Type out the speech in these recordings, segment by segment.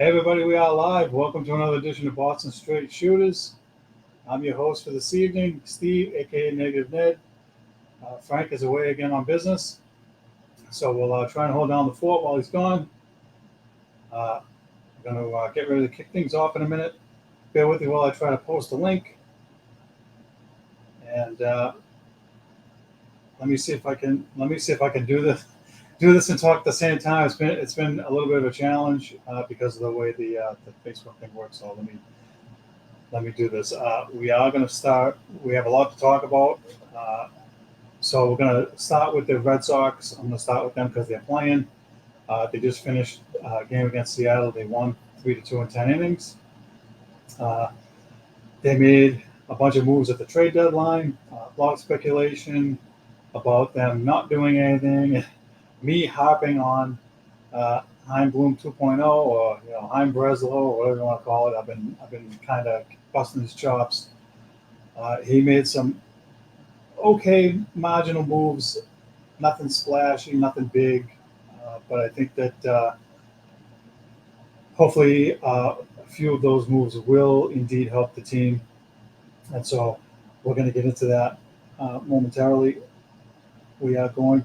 Hey everybody, we are live. Welcome to another edition of Boston Straight Shooters. I'm your host for this evening, Steve, aka Negative Ned. Frank is away again on business, so we'll try and hold down the fort while he's gone. I'm going to get ready to kick things off in a minute. Bear with me while I try to post a link, and let me see if I can do this and talk at the same time. It's been a little bit of a challenge because of the way the Facebook thing works. So let me do this. We are going to start. We have a lot to talk about. So we're going to start with the Red Sox. I'm going to start with them because they're playing. They just finished a game against Seattle. They won 3-2 in 10 innings. They made a bunch of moves at the trade deadline. A lot of speculation about them not doing anything. Me harping on Heim Bloom 2.0 or Heim Breslow or whatever you want to call it. I've been kind of busting his chops. He made some okay marginal moves, nothing splashy, nothing big, but I think that hopefully a few of those moves will indeed help the team, and so we're going to get into that momentarily. We are going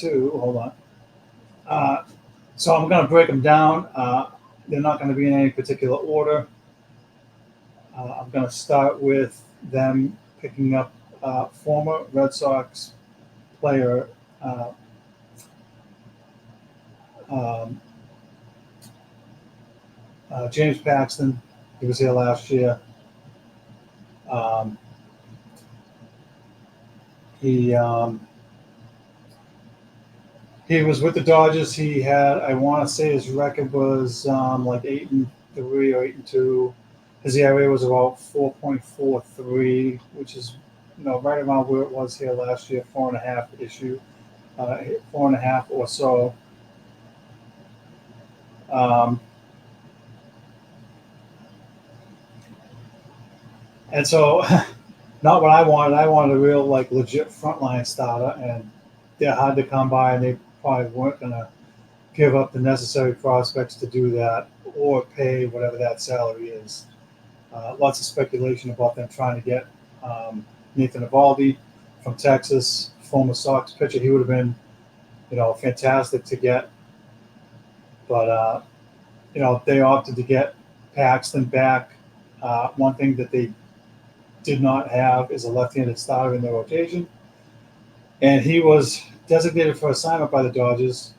to hold on. So I'm going to break them down. They're not going to be in any particular order. I'm going to start with them picking up former Red Sox player um, James Paxton. He was here last year. Um, he he was with the Dodgers. He had, I want to say, his record was like 8-3 or 8-2. His ERA was about 4.43, which is right around where it was here last year, 4.5 4.5 or so. Um, and so, not what I wanted. I wanted a real legit frontline starter, and they're hard to come by, and they probably weren't going to give up the necessary prospects to do that or pay whatever that salary is. Lots of speculation about them trying to get Nathan Eovaldi from Texas, former Sox pitcher. He would have been, fantastic to get, but they opted to get Paxton back. One thing that they did not have is a left-handed starter in their rotation, and he was designated for assignment by the Dodgers.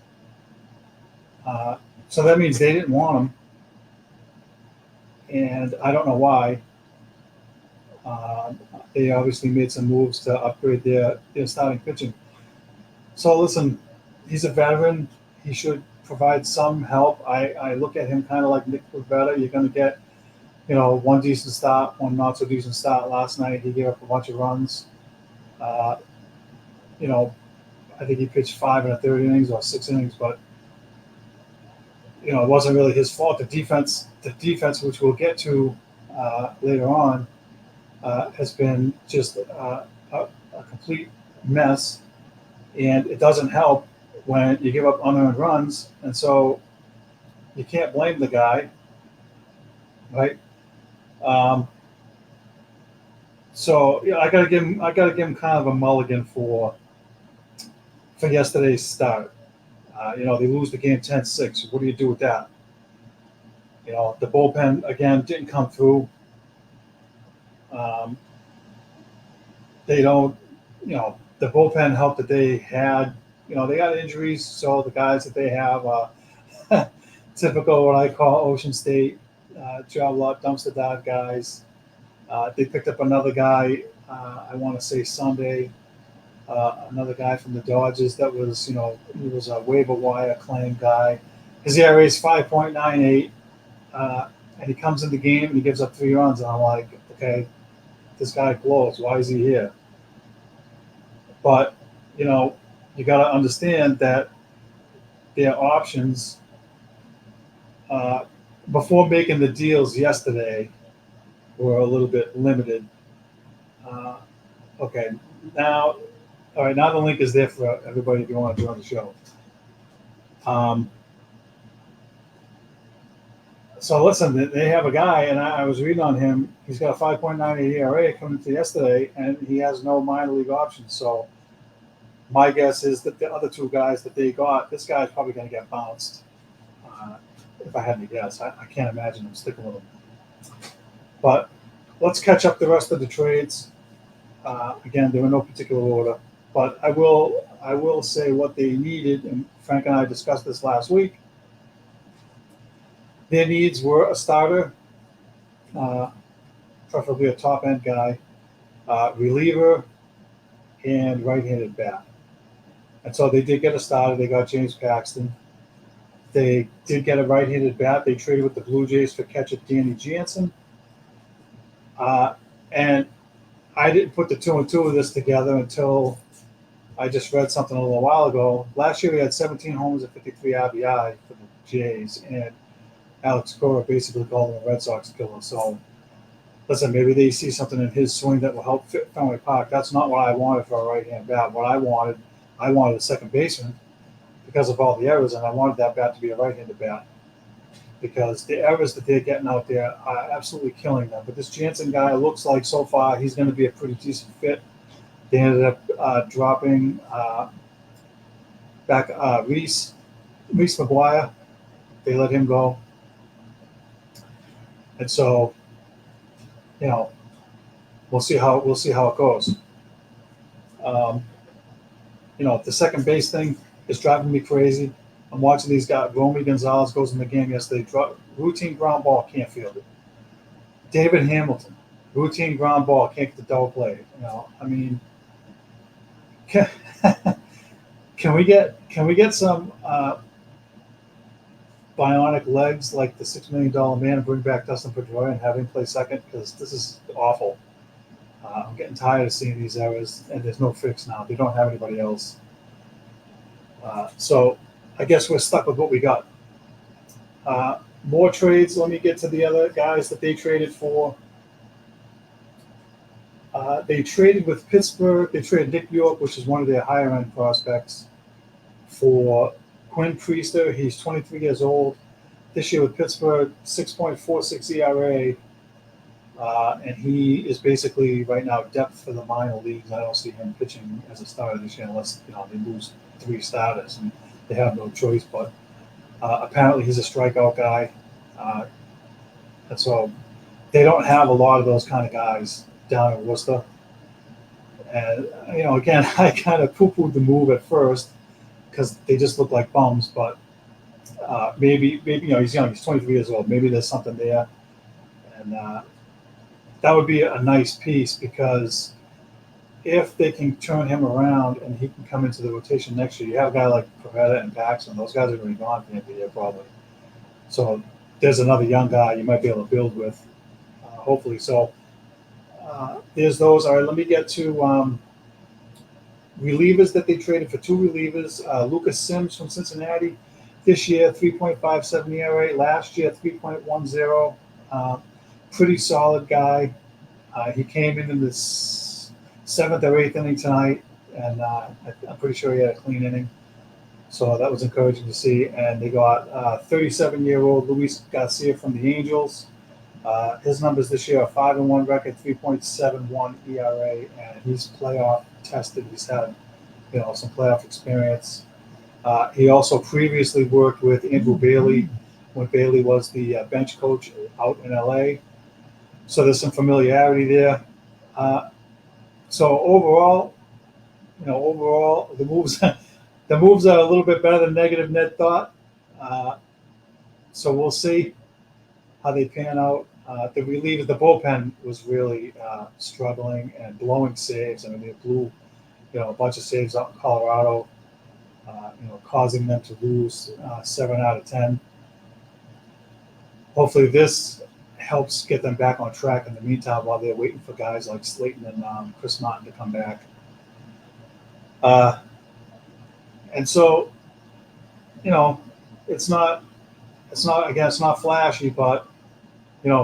So that means they didn't want him, and I don't know why. They obviously made some moves to upgrade their starting pitching. So listen, he's a veteran. He should provide some help. I look at him kind of like Nick Pivetta. You're going to get, one decent start, one not so decent start. Last night he gave up a bunch of runs. Uh, you know, I think he pitched 5 1/3 innings or 6 innings, but it wasn't really his fault. The defense, which we'll get to later on, has been just a complete mess, and it doesn't help when you give up unearned runs, and so you can't blame the guy, right? Um, so I gotta give him kind of a mulligan for yesterday's start. They lose the game 10-6. What do you do with that? The bullpen again didn't come through. Um, they don't, the bullpen help that they had. They got injuries, so the guys that they have, typical what I call Ocean State job lot dumpster dive guys. They picked up another guy. I want to say Sunday. Another guy from the Dodgers that was, he was a waiver wire claim guy. His ERA is 5.98, and he comes in the game and he gives up 3 runs. And I'm like, okay, this guy blows. Why is he here? But you got to understand that their options uh, before making the deals yesterday were a little bit limited. Uh, okay, now All right, now the link is there for everybody if you want to join the show. Um, so listen, they have a guy, and I was reading on him. He's got a 5.98 ERA coming into yesterday, and he has no minor league options. So my guess is that the other two guys that they got, this guy's probably going to get bounced. If I had to guess, I can't imagine them sticking with him. But let's catch up the rest of the trades. Again, they're in no particular order, but I will say what they needed, and Frank and I discussed this last week. Their needs were a starter, preferably a top end guy, reliever, and right-handed bat. And so they did get a starter. They got James Paxton. They did get a right-handed bat. They traded with the Blue Jays for catcher Danny Jansen. And I didn't put the 2 and 2 of this together until I just read something a little while ago. Last year we had 17 homers and 53 RBI for the Jays, and Alex Cora basically called him a Red Sox killer. So, listen, maybe they see something in his swing that will help fit Fenway Park. That's not what I wanted for a right-hand bat. What I wanted a second baseman because of all the errors, and I wanted that bat to be a right-handed bat because the errors that they're getting out there are absolutely killing them. But this Jansen guy looks like so far he's going to be a pretty decent fit. They ended up dropping back Reese McGuire. They let him go. And so, we'll see how it goes. The second base thing is driving me crazy. I'm watching these guys. Romy Gonzalez goes in the game yesterday. Routine ground ball, can't field it. David Hamilton, routine ground ball, can't get the double play. I mean, can we get some bionic legs like the $6 million man and bring back Dustin Pedroia and have him play second? Because this is awful. I'm getting tired of seeing these errors, and there's no fix now. They don't have anybody else. So I guess we're stuck with what we got. More trades. Let me get to the other guys that they traded for. They traded with Pittsburgh. They traded Nick York, which is one of their higher-end prospects, for Quinn Priester. He's 23 years old. This year with Pittsburgh, 6.46 ERA. And he is basically right now depth for the minor leagues. I don't see him pitching as a starter this year unless they lose 3 starters and they have no choice. But apparently he's a strikeout guy, and so they don't have a lot of those kind of guys down in Worcester. And again, I kind of poo-pooed the move at first because they just look like bums. But maybe he's young. He's 23 years old. Maybe there's something there, and that would be a nice piece because if they can turn him around and he can come into the rotation next year, you have a guy like Pavetta and Paxton. Those guys are going to be gone at the end of the year probably. So there's another young guy you might be able to build with, hopefully. So there's those. All right, let me get to relievers that they traded for 2 relievers. Lucas Sims from Cincinnati. This year, 3.57 ERA. Last year, 3.10. Pretty solid guy. He came in the 7th or 8th inning tonight, and I'm pretty sure he had a clean inning. So that was encouraging to see. And they got 37-year-old Luis Garcia from the Angels. His numbers this year are 5-1 record, 3.71 ERA, and he's playoff tested. He's had some playoff experience. He also previously worked with Andrew Bailey when Bailey was the bench coach out in LA. So there's some familiarity there. So overall, the moves are a little bit better than negative Ned thought. So we'll see how they pan out. The relievers, the bullpen was really struggling and blowing saves. I mean, they blew a bunch of saves out in Colorado, causing them to lose 7 out of 10. Hopefully this helps get them back on track in the meantime while they're waiting for guys like Slayton and Chris Martin to come back. And so, it's not flashy, but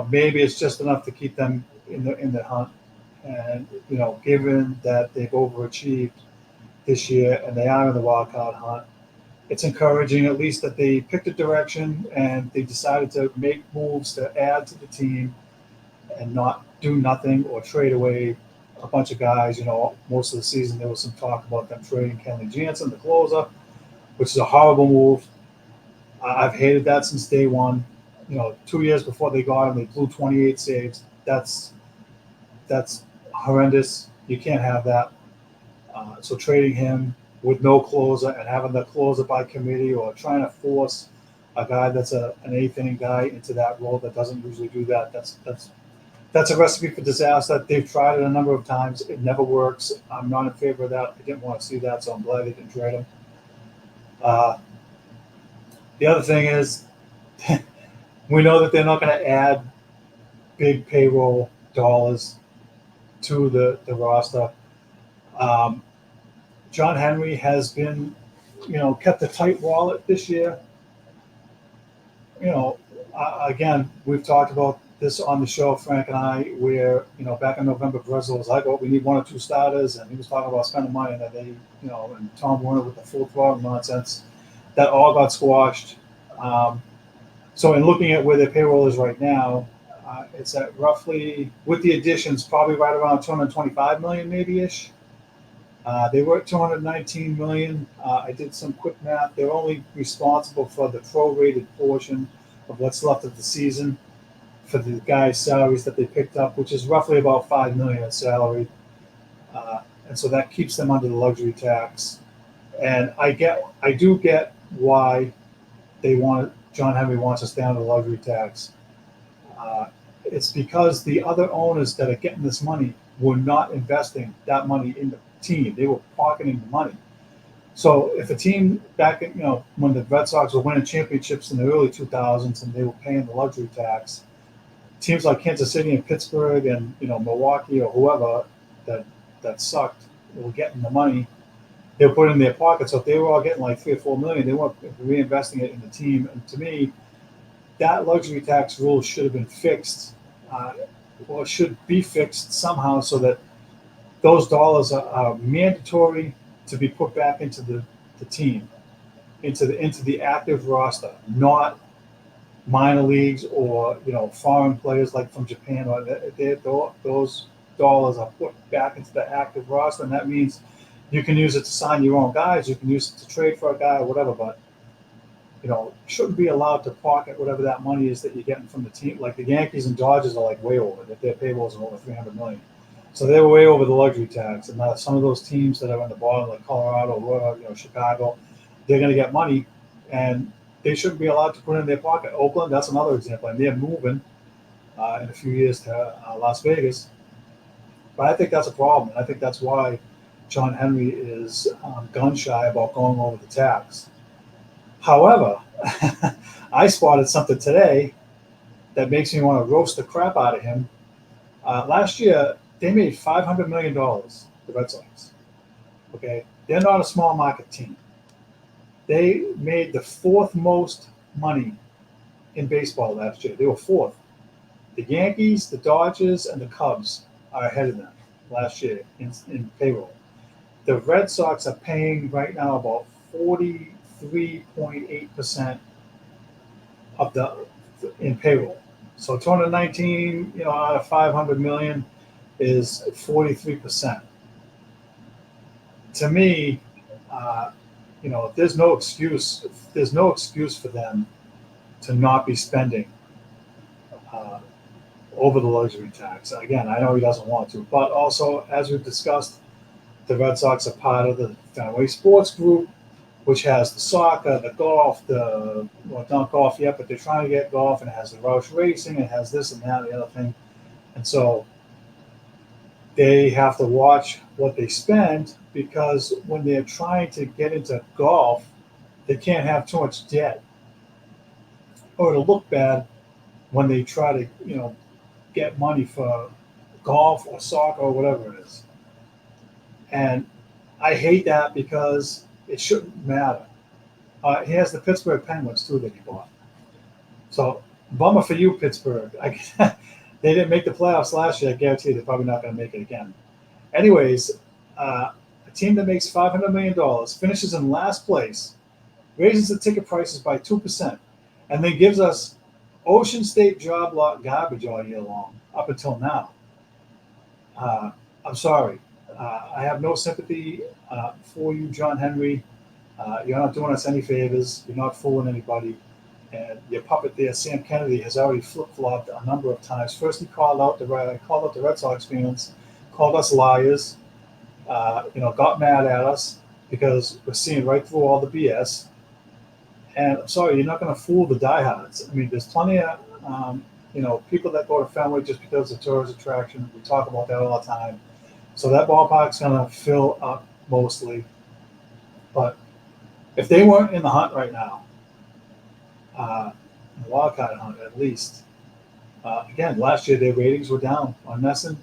maybe it's just enough to keep them in the hunt. And given that they've overachieved, this year, and they are in the wild card hunt. It's encouraging, at least, that they picked a direction and they decided to make moves to add to the team and not do nothing or trade away a bunch of guys. Most of the season there was some talk about them trading Kenley Jansen, the closer, which is a horrible move. I've hated that since day one. 2 years before they got him, they blew 28 saves. That's horrendous. You can't have that. So trading him with no closer and having the closer by committee, or trying to force a guy that's an eighth inning guy into that role that doesn't usually do that. That's a recipe for disaster. They've tried it a number of times. It never works. I'm not in favor of that. I didn't want to see that, so I'm glad they didn't trade him. The other thing is, we know that they're not going to add big payroll dollars to the roster. John Henry has been, kept a tight wallet this year. Again, we've talked about this on the show, Frank and I, where, back in November, Breslow was like, oh, we need one or two starters. And he was talking about spending money, and then they, and Tom Werner with the full throttle nonsense. That all got squashed. So in looking at where their payroll is right now, it's at roughly, with the additions, probably right around 225 million, maybe-ish. They were at 219 million. I did some quick math. They're only responsible for the prorated portion of what's left of the season for the guys' salaries that they picked up, which is roughly about 5 million in salary. And so that keeps them under the luxury tax. And I do get why John Henry wants to stay under the luxury tax. It's because the other owners that are getting this money were not investing that money in the team. They were pocketing the money. So if a team back in, when the Red Sox were winning championships in the early 2000s and they were paying the luxury tax, teams like Kansas City and Pittsburgh and Milwaukee or whoever that sucked were getting the money. They were putting it in their pocket. So if they were all getting like 3 or 4 million, they weren't reinvesting it in the team. And to me, that luxury tax rule should have been fixed, or should be fixed somehow, so that those dollars are mandatory to be put back into the team, into the active roster, not minor leagues or foreign players like from Japan. Or those dollars are put back into the active roster, and that means you can use it to sign your own guys. You can use it to trade for a guy or whatever, but you shouldn't be allowed to pocket whatever that money is that you're getting from the team. Like the Yankees and Dodgers are like way over. That their payrolls are over 300 million. So they were way over the luxury tax. And now some of those teams that are on the bottom, like Colorado, Chicago, they're going to get money, and they shouldn't be allowed to put it in their pocket. Oakland, that's another example, and they're moving in a few years to Las Vegas. But I think that's a problem. I think that's why John Henry is gun shy about going over the tax. However, I spotted something today that makes me want to roast the crap out of him. Last year, they made $500 million, the Red Sox. Okay? They're not a small market team. They made the fourth most money in baseball last year. They were fourth. The Yankees, the Dodgers, and the Cubs are ahead of them last year in payroll. The Red Sox are paying right now about 43.8% of in payroll. So 219, out of 500 million is 43%. To me, there's no excuse. There's no excuse for them to not be spending over the luxury tax. Again, I know he doesn't want to, but also, as we've discussed, the Red Sox are part of the Fenway Sports Group, which has the soccer, the golf, not golf yet, but they're trying to get golf, and it has the Roush Racing, it has this and that and the other thing. And so they have to watch what they spend, because when they're trying to get into golf, they can't have too much debt, or it'll look bad when they try to, get money for golf or soccer or whatever it is. And I hate that, because it shouldn't matter. He has the Pittsburgh Penguins, too, that he bought. So, bummer for you, Pittsburgh. They didn't make the playoffs last year. I guarantee they're probably not going to make it again. Anyways, team that makes $500 million, finishes in last place, raises the ticket prices by 2%, and then gives us Ocean State job lot garbage all year long up until now. I'm sorry. I have no sympathy for you, John Henry. You're not doing us any favors. You're not fooling anybody. And your puppet there, Sam Kennedy, has already flip-flopped a number of times. First, he called out the Red Sox fans, called us liars. Got mad at us because we're seeing right through all the BS. And I'm sorry, you're not going to fool the diehards. I mean, there's plenty of people that go to Fenway just because it's a tourist attraction. We talk about that all the time. So that ballpark's going to fill up mostly. But if they weren't in the hunt right now, the wild card hunt at least, again, last year their ratings were down on Nesson.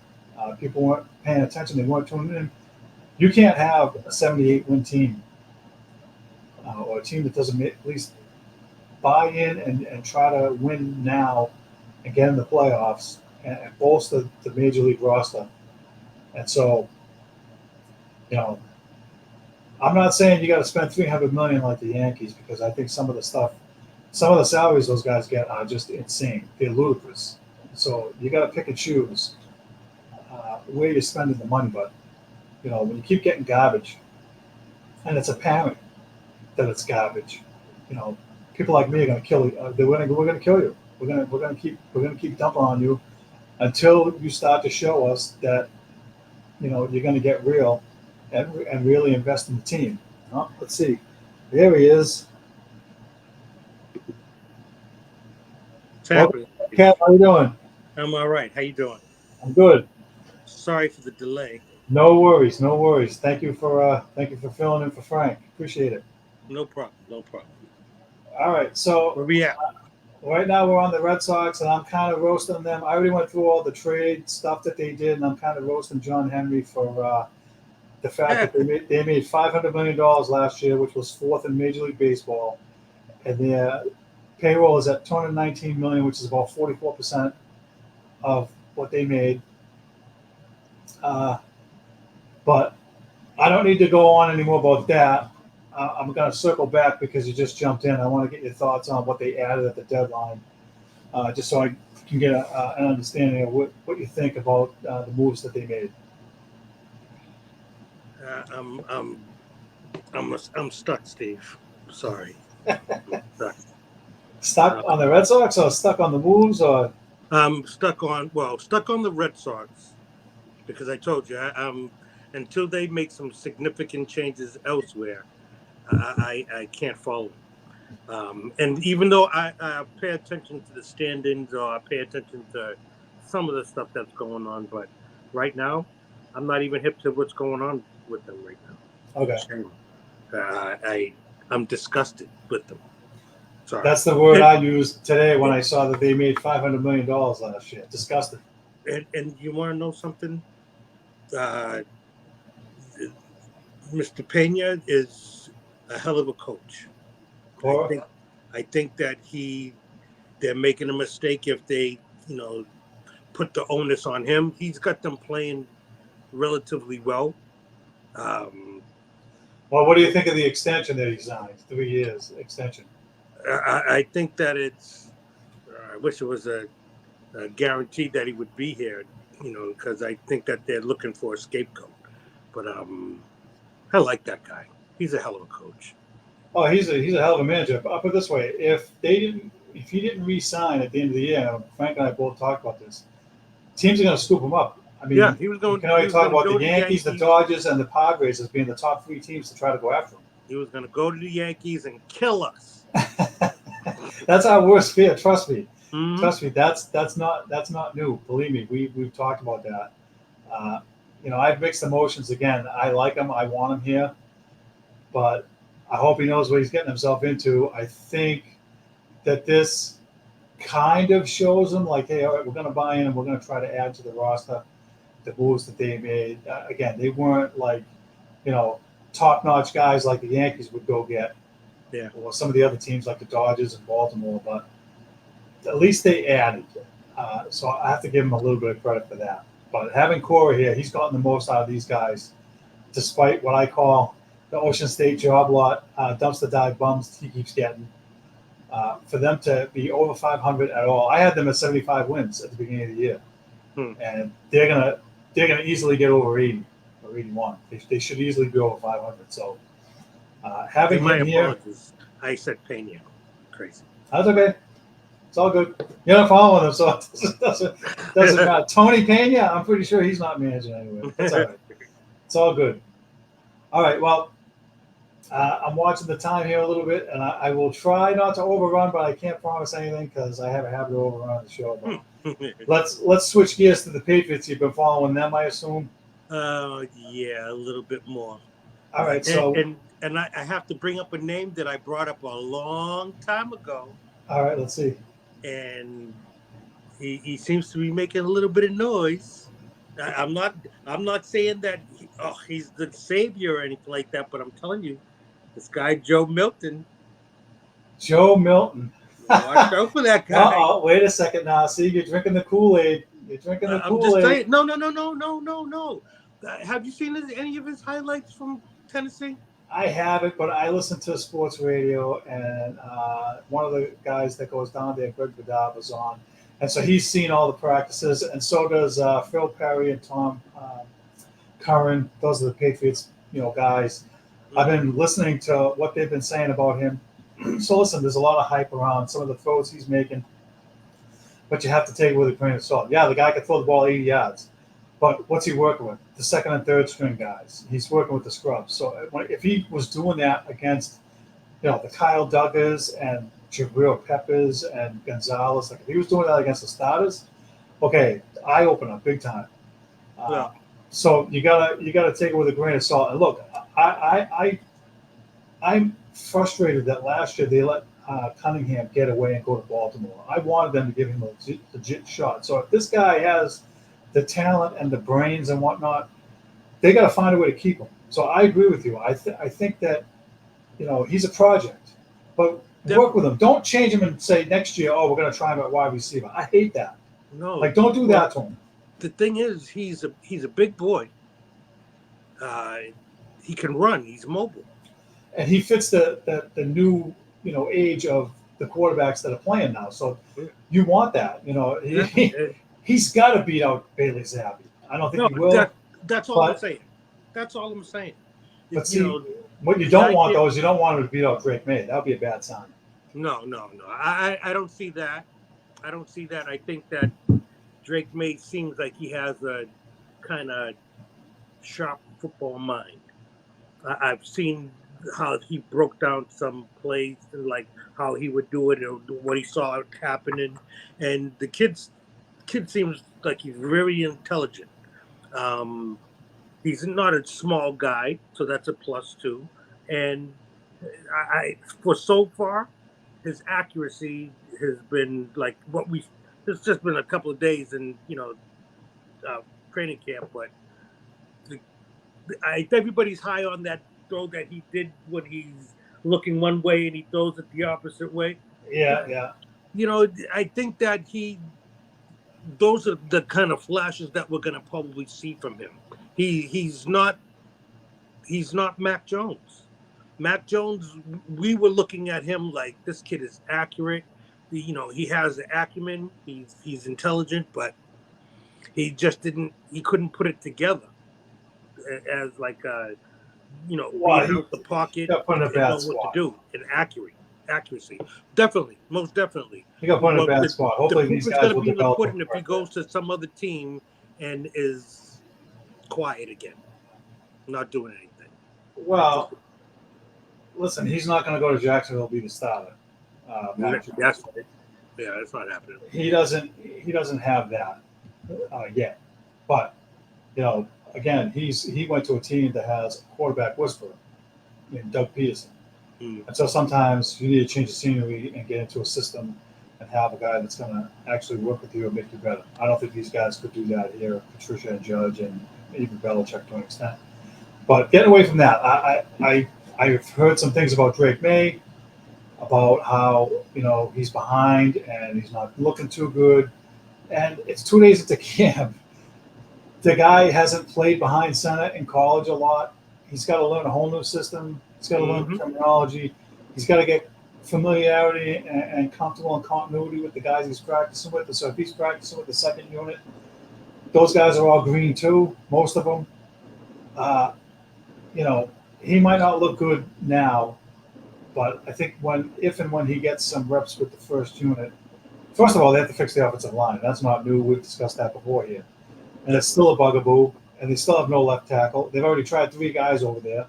People weren't paying attention. They weren't tuning in. You can't have a 78-win team or a team that doesn't at least buy in and try to win now and get in the playoffs and bolster the major league roster. And so, I'm not saying you got to spend $300 million like the Yankees, because I think some of the salaries those guys get are just insane. They're ludicrous. So you got to pick and choose where you're spending the money. But when you keep getting garbage, and it's apparent that it's garbage, people like me are going to kill you. We're going to kill you. We're going to keep dumping on you until you start to show us that you're going to get real and really invest in the team. Let's see. There he is. What's happening? Cat, how you doing? I'm all right. How you doing? I'm good. Sorry for the delay. No worries. Thank you for filling in for Frank. Appreciate it. No problem. All right, so where we at? Right now we're on the Red Sox, and I'm kind of roasting them. I already went through all the trade stuff that they did, and I'm kind of roasting John Henry for the fact that they made $500 million last year, which was fourth in Major League Baseball, and their payroll is at $219 million, which is about 44% of what they made. But I don't need to go on anymore about that. I'm going to circle back because you just jumped in. I want to get your thoughts on what they added at the deadline, just so I can get an understanding of what you think about the moves that they made. I'm stuck, Steve. Sorry. Stuck on the Red Sox, or stuck on the moves, or? I'm stuck on the Red Sox, because I told you, until they make some significant changes elsewhere, I can't follow them. And even though I pay attention to the stand-ins, or I pay attention to some of the stuff that's going on, but right now, I'm not even hip to what's going on with them right now. Okay. I'm disgusted with them. Sorry. That's the word I used today when I saw that they made $500 million last year. Disgusted. And you want to know something? Mr. Pena is a hell of a coach. I think that they're making a mistake if they, put the onus on him. He's got them playing relatively well. Well, what do you think of the extension that he signed? 3 years extension. I think that I wish it was a guarantee that he would be here, because I think that they're looking for a scapegoat. But I like that guy. He's a hell of a coach. Oh, he's a hell of a manager. I'll put it this way: if he didn't re-sign at the end of the year, Frank and I both talked about this. Teams are going to scoop him up. I mean, yeah, he was going. You can already talk about the Yankees, the Dodgers, and the Padres as being the top 3 teams to try to go after him. He was going to go to the Yankees and kill us. That's our worst fear. Trust me. Mm-hmm. Trust me. That's not new. Believe me, we've talked about that. I've mixed emotions again. I like him. I want him here, but I hope he knows what he's getting himself into. I think that this kind of shows him like, hey, all right, we're going to buy in and we're going to try to add to the roster. The moves that they made, again, they weren't like, top-notch guys like the Yankees would go get, or some of the other teams like the Dodgers and Baltimore, but at least they added. So I have to give him a little bit of credit for that. But having Corey here, he's gotten the most out of these guys despite what I call the Ocean State job lot dumpster dive bums he keeps getting. For them to be over 500 at all, I had them at 75 wins at the beginning of the year, and they're gonna easily get over 80 or 81. They should easily be over 500. So having my him here, apologies. I said Pena. Crazy. that's okay. It's all good. You're not following him, so it doesn't matter. Tony Pena, I'm pretty sure he's not managing anyway. That's all right. It's all good. All right. Well, I'm watching the time here a little bit, and I will try not to overrun, but I can't promise anything because I have a habit of overrunning the show. But let's switch gears to the Patriots. You've been following them, I assume. Yeah, a little bit more. All right. So and I have to bring up a name that I brought up a long time ago. All right. Let's see. And he seems to be making a little bit of noise. I'm not saying that he's the savior or anything like that, but I'm telling you, this guy Joe Milton. Watch out for that guy. Oh, wait a second now. See, you're drinking the Kool-Aid. You're drinking the Kool-Aid. I'm just saying. No. Have you seen any of his highlights from Tennessee? I haven't, but I listen to sports radio, and one of the guys that goes down there, Greg Bedard, was on. And so he's seen all the practices, and so does Phil Perry and Tom Curran. Those are the Patriots, guys. I've been listening to what they've been saying about him. So listen, there's a lot of hype around some of the throws he's making, but you have to take it with a grain of salt. Yeah, the guy can throw the ball 80 yards, but what's he working with? The second and third string guys. He's working with the scrubs. So if he was doing that against, the Kyle Duggars and Jabril Peppers and Gonzalez, like if he was doing that against the starters, okay, eye opener, big time. So you gotta take it with a grain of salt. And look, I'm frustrated that last year they let Cunningham get away and go to Baltimore. I wanted them to give him a legit shot. So if this guy has the talent and the brains and whatnot, they got to find a way to keep him. So I agree with you. I think that he's a project, but work with him. Don't change him and say next year, we're going to try him at wide receiver. I hate that. No, don't do that to him. The thing is, he's a big boy. He can run. He's mobile, and he fits the new age of the quarterbacks that are playing now. So you want that. He's got to beat out Bailey Zappi. I don't think he will. That's all I'm saying. That's all I'm saying. But see, what you don't want though is you don't want him to beat out Drake May. That would be a bad sign. No. I don't see that. I think that Drake May seems like he has a kind of sharp football mind. I've seen how he broke down some plays and like how he would do it and what he saw happening. And the kid seems like he's very intelligent. He's not a small guy, so that's a plus too. And for so far, his accuracy has been like it's just been a couple of days in training camp, but everybody's high on that throw that he did when he's looking one way and he throws it the opposite way. Yeah. I think that those are the kind of flashes that we're going to probably see from him. He's not Mac Jones. Mac Jones, we were looking at him like this kid is accurate. He has the acumen. He's intelligent, but he just couldn't put it together as like being out the pocket and know what to do and accuracy. Definitely, most definitely. He got put in a bad spot. Hopefully these guys will develop him. If he goes to some other team and is quiet again, not doing anything. Well, listen, he's not going to go to Jacksonville and be the starter. That's not happening. He doesn't have that yet. But again, he went to a team that has a quarterback whisperer in Doug Peterson. And so sometimes you need to change the scenery and get into a system and have a guy that's going to actually work with you and make you better. I don't think these guys could do that here, Patricia and Judge and even Belichick to an extent. But getting away from that, I've heard some things about Drake May, about how he's behind and he's not looking too good. And it's 2 days into camp. The guy hasn't played behind center in college a lot. he's got to learn a whole new system. He's got to learn terminology. He's got to get familiarity and comfortable in continuity with the guys he's practicing with. And so if he's practicing with the second unit, those guys are all green too, most of them. He might not look good now, but I think if and when he gets some reps with the first unit, first of all, they have to fix the offensive line. That's not new. We've discussed that before here. And it's still a bugaboo, and they still have no left tackle. They've already tried 3 guys over there.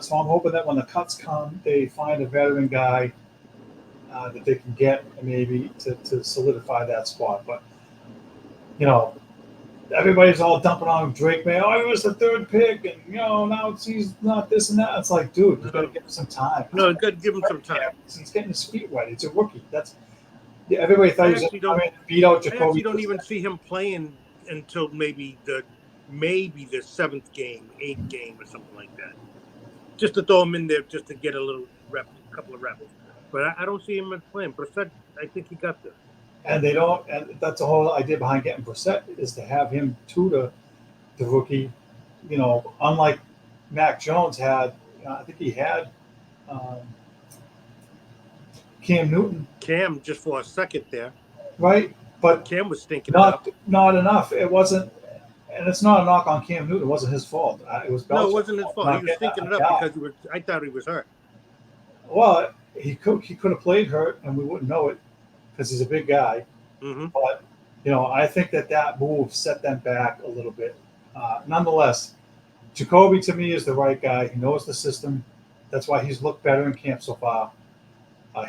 So I'm hoping that when the cuts come, they find a veteran guy that they can get maybe to solidify that spot. But, everybody's all dumping on Drake May. Oh, he was the 3rd pick, and, now he's not this and that. It's like, dude, you got to give him some time. No, you got to give him some time. He's getting his feet wet. It's a rookie. Everybody thought he was going to beat out Jacoby. I actually don't even see him playing until maybe the 7th game, 8th game, or something like that. Just to throw him in there, just to get a couple of reps. But I don't see him playing. Brissett, I think he got there. And they don't. And that's the whole idea behind getting Brissett, is to have him tutor the rookie. Unlike Mac Jones had, I think he had Cam Newton. Cam just for a second there. Right, but Cam was stinking. Not enough. It wasn't. And it's not a knock on Cam Newton. It wasn't his fault. It was Belichick. No, it wasn't his fault. He was stinking it up because I thought he was hurt. Well, he could have played hurt, and we wouldn't know it because he's a big guy. Mm-hmm. But I think that move set them back a little bit. Nonetheless, Jacoby to me is the right guy. He knows the system. That's why he's looked better in camp so far.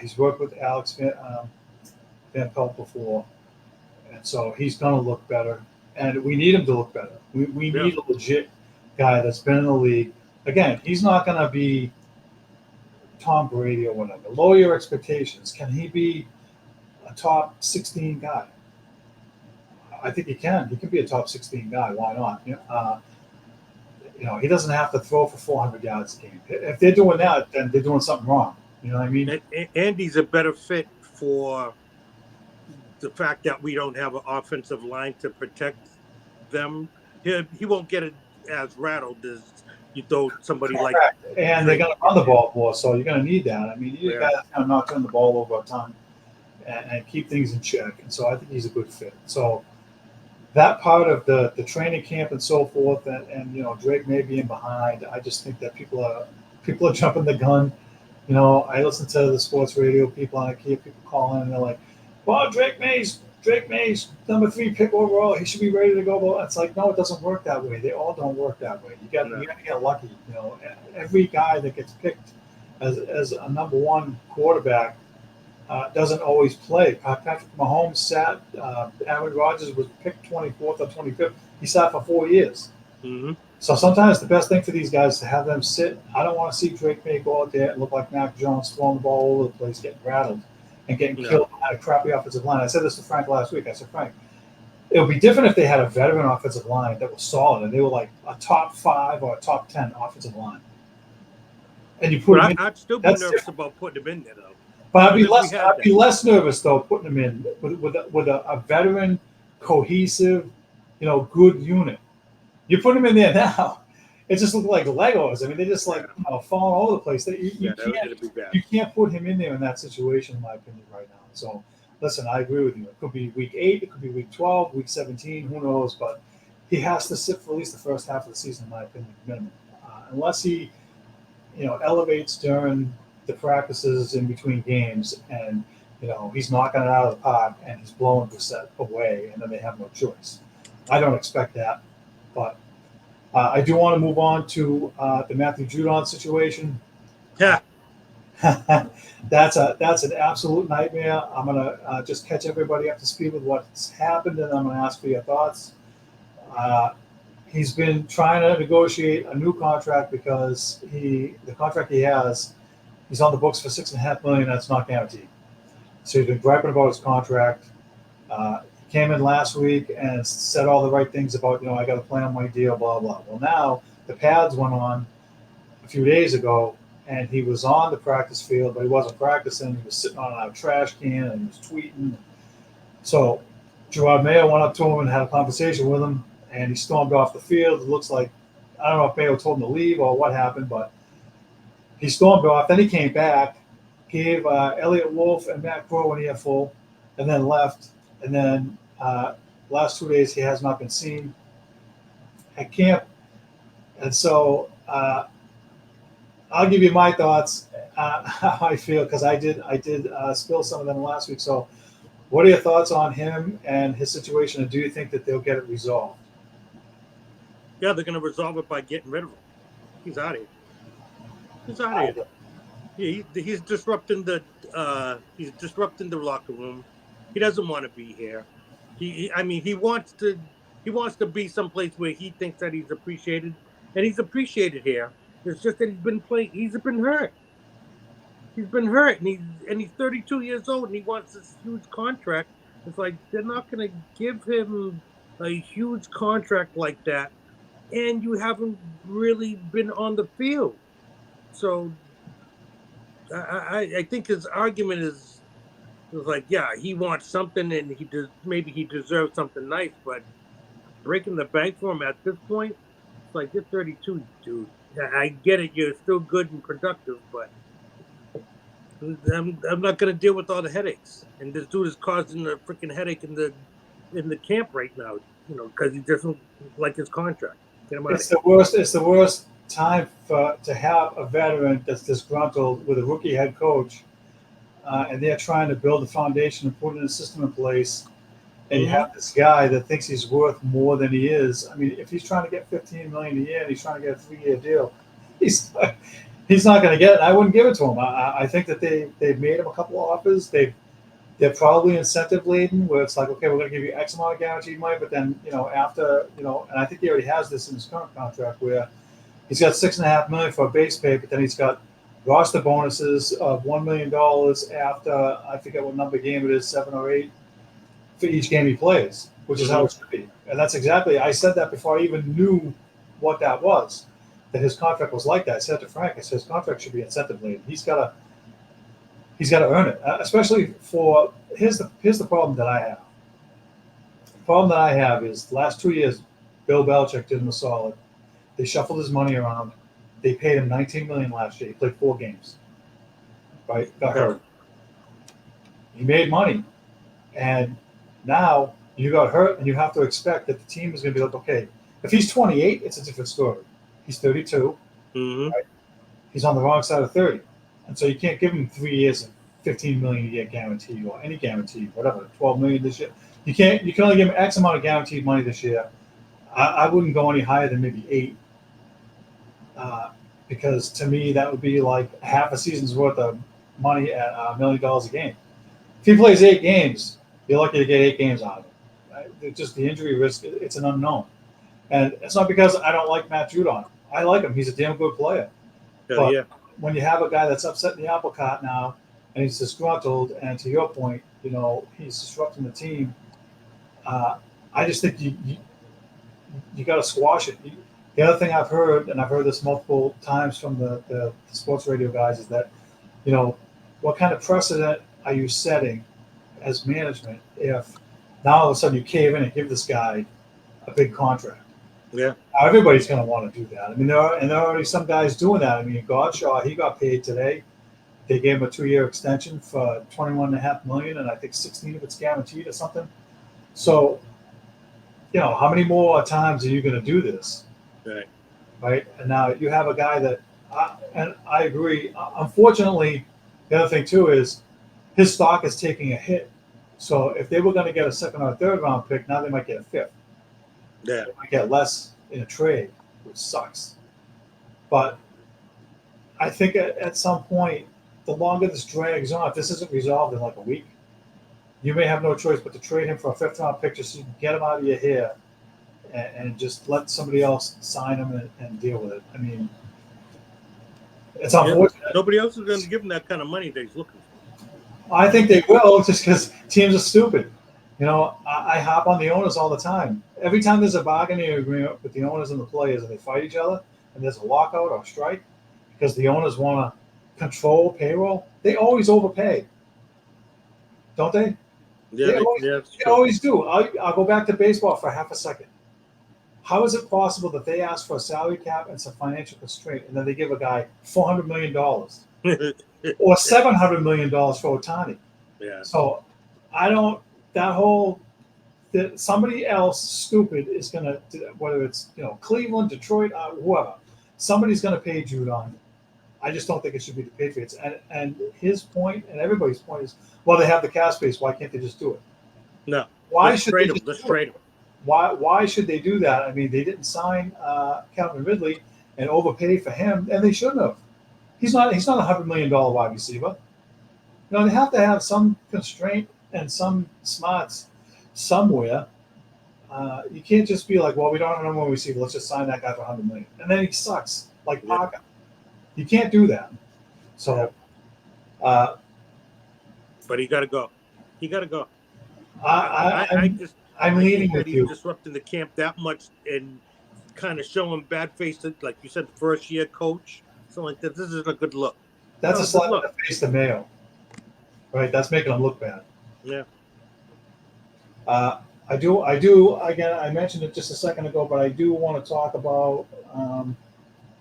He's worked with Alex Van Pelt before, and so he's going to look better. And we need him to look better. We need a legit guy that's been in the league. Again, he's not going to be Tom Brady or whatever. Lower your expectations. Can he be a top 16 guy? I think he can. He can be a top 16 guy. Why not? He doesn't have to throw for 400 yards a game. If they're doing that, then they're doing something wrong. You know what I mean? Andy's a better fit for the fact that we don't have an offensive line to protect them. He won't get it as rattled as you throw somebody like. And they're going to run the ball more, so you're going to need that. I mean, you got to not turn the ball over a ton and keep things in check. And so I think he's a good fit. So that part of the training camp and so forth, and Drake may be in behind. I just think that people are jumping the gun. I listen to the sports radio people, and I hear people calling, and they're like, "Well, Drake May's number 3 pick overall. He should be ready to go." Well, it's like, no, it doesn't work that way. They all don't work that way. You got to get lucky. Every guy that gets picked as a number 1 quarterback doesn't always play. Patrick Mahomes sat. Aaron Rodgers was picked 24th or 25th. He sat for 4 years. Mm-hmm. So sometimes the best thing for these guys is to have them sit. I don't want to see Drake May go out there and look like Mac Jones, throwing the ball all over the place, getting rattled and getting killed by a crappy offensive line. I said this to Frank last week. I said, Frank, it would be different if they had a veteran offensive line that was solid and they were like a top 5 or a top 10 offensive line. And you put I'd still be nervous about putting them in there, though. But I'd be less nervous though putting them in with a veteran, cohesive, good unit. You put them in there now, it just looks like Legos. I mean, they just falling all over the place. You can't put him in there in that situation, in my opinion, right now. So, listen, I agree with you. It could be week 8, it could be week 12, week 17, who knows? But he has to sit for at least the first half of the season, in my opinion, minimum. Unless he, elevates during the practices in between games, and he's knocking it out of the park and he's blowing Brissett away, and then they have no choice. I don't expect that. But I do want to move on to the Matthew Judon situation. Yeah, that's an absolute nightmare. I'm gonna just catch everybody up to speed with what's happened, and I'm gonna ask for your thoughts. He's been trying to negotiate a new contract because the contract he has, he's on the books for $6.5 million. That's not guaranteed. So he's been griping about his contract. Came in last week and said all the right things about, I got to play on my deal, blah, blah. Well, now the pads went on a few days ago, and he was on the practice field, but he wasn't practicing. He was sitting on a trash can and he was tweeting. So Gerard Mayo went up to him and had a conversation with him, and he stormed off the field. It looks like I don't know if Mayo told him to leave or what happened, but he stormed off. Then he came back, gave Elliott Wolf and Matt Crow an earful, and then left. And then last 2 days he has not been seen at camp. And so I'll give you my thoughts, how I feel, because I did spill some of them last week. So what are your thoughts on him and his situation, and do you think that they'll get it resolved? Yeah, they're going to resolve it by getting rid of him. He's out of here. He's out of here. He's disrupting the locker room. He doesn't want to be here. He wants to be someplace where he thinks that he's appreciated, and he's appreciated here. It's just that he's been hurt. He's been hurt, and he's 32 years old, and he wants this huge contract. It's like they're not going to give him a huge contract like that, and you haven't really been on the field. So I think his argument is like, yeah, he wants something, and maybe he deserves something nice, but breaking the bank for him at this point, it's like, you're 32, dude. I get it, you're still good and productive, but I'm not going to deal with all the headaches. And this dude is causing a freaking headache in the camp right now, because he doesn't like his contract. Get him out. It's the worst time to have a veteran that's disgruntled with a rookie head coach, and they're trying to build a foundation and put in a system in place. And you have this guy that thinks he's worth more than he is. I mean, if he's trying to get $15 million a year and he's trying to get a 3-year deal, he's not going to get it. I wouldn't give it to him. I think that they've made him a couple of offers. They're probably incentive laden, where it's like, okay, we're going to give you X amount of guaranteed money, but then after and I think he already has this in his current contract where he's got $6.5 million for a base pay, but then he's got roster bonuses of $1 million after, I forget what number game it is, 7 or 8. For each game he plays, which is how it should be. And that's exactly, I said that before I even knew what that was, that his contract was like that. I said to Frank, I said, his contract should be incentive laden. He's got to earn it, especially for, here's the problem that I have. The problem that I have is the last 2 years, Bill Belichick did him a solid. They shuffled his money around. They paid him $19 million last year. He played 4 games. Right? Got hurt. He made money. And now you got hurt, and you have to expect that the team is going to be like, okay, if he's 28, it's a different story. He's 32. Mm-hmm. Right? He's on the wrong side of 30. And so you can't give him 3 years and $15 million a year guarantee, or any guarantee, whatever, $12 million this year. You can only give him X amount of guaranteed money this year. I wouldn't go any higher than maybe 8. Because to me, that would be like half a season's worth of money at $1 million a game. If he plays 8 games, you're lucky to get 8 games out of it. Right? Just the injury risk, it's an unknown. And it's not because I don't like Matt Judon. I like him. He's a damn good player. But when you have a guy that's upset in the apple cart now, and he's disgruntled, and to your point, he's disrupting the team, I just think you got to squash it. The other thing I've heard, and I've heard this multiple times from the sports radio guys, is that, what kind of precedent are you setting as management if now all of a sudden you cave in and give this guy a big contract? Yeah. Now everybody's going to want to do that. I mean, there are already some guys doing that. I mean, Godshaw, he got paid today. They gave him a 2-year extension for $21.5 million, and I think 16 of it's guaranteed or something. So, how many more times are you going to do this? Right. And now you have a guy that, and I agree. Unfortunately, the other thing too is his stock is taking a hit. So if they were going to get a 2nd or 3rd round pick, now they might get a 5th. Yeah. They might get less in a trade, which sucks. But I think at some point, the longer this drags on, if this isn't resolved in like a week, you may have no choice but to trade him for a 5th round pick just so you can get him out of your hair and just let somebody else sign him and deal with it. I mean, it's unfortunate. Nobody else is going to give him that kind of money that he's looking for. I think they will, just because teams are stupid. I hop on the owners all the time. Every time there's a bargaining agreement with the owners and the players and they fight each other and there's a lockout or a strike because the owners want to control payroll, they always overpay. Don't they? Yeah, they always do. I'll go back to baseball for half a second. How is it possible that they ask for a salary cap and some financial constraint, and then they give a guy $400 million or $700 million for Otani? Yeah. So I don't. That whole that somebody else stupid is going to, whether it's Cleveland, Detroit, whoever, somebody's going to pay Judon. I just don't think it should be the Patriots. And his point and everybody's point is, well, they have the cap space. Why can't they just do it? No. Why Let's should trade they him. just Let's do trade it? him. Why should they do that? I mean, they didn't sign Calvin Ridley and overpay for him, and they shouldn't have. He's not $100 million wide receiver. They have to have some constraint and some smarts somewhere. You can't just be like, well, we don't have a number one receiver. Let's just sign that guy for $100 million, and then he sucks like Parker. You can't do that. So, but he got to go. He got to go. I'm leaning with he's you. disrupting the camp that much and kind of showing bad face, like you said, first year coach, something like that. This isn't a good look. That's a slap in the face to Mayo, right? That's making him look bad. Yeah. I do. Again, I mentioned it just a second ago, but I do want to talk about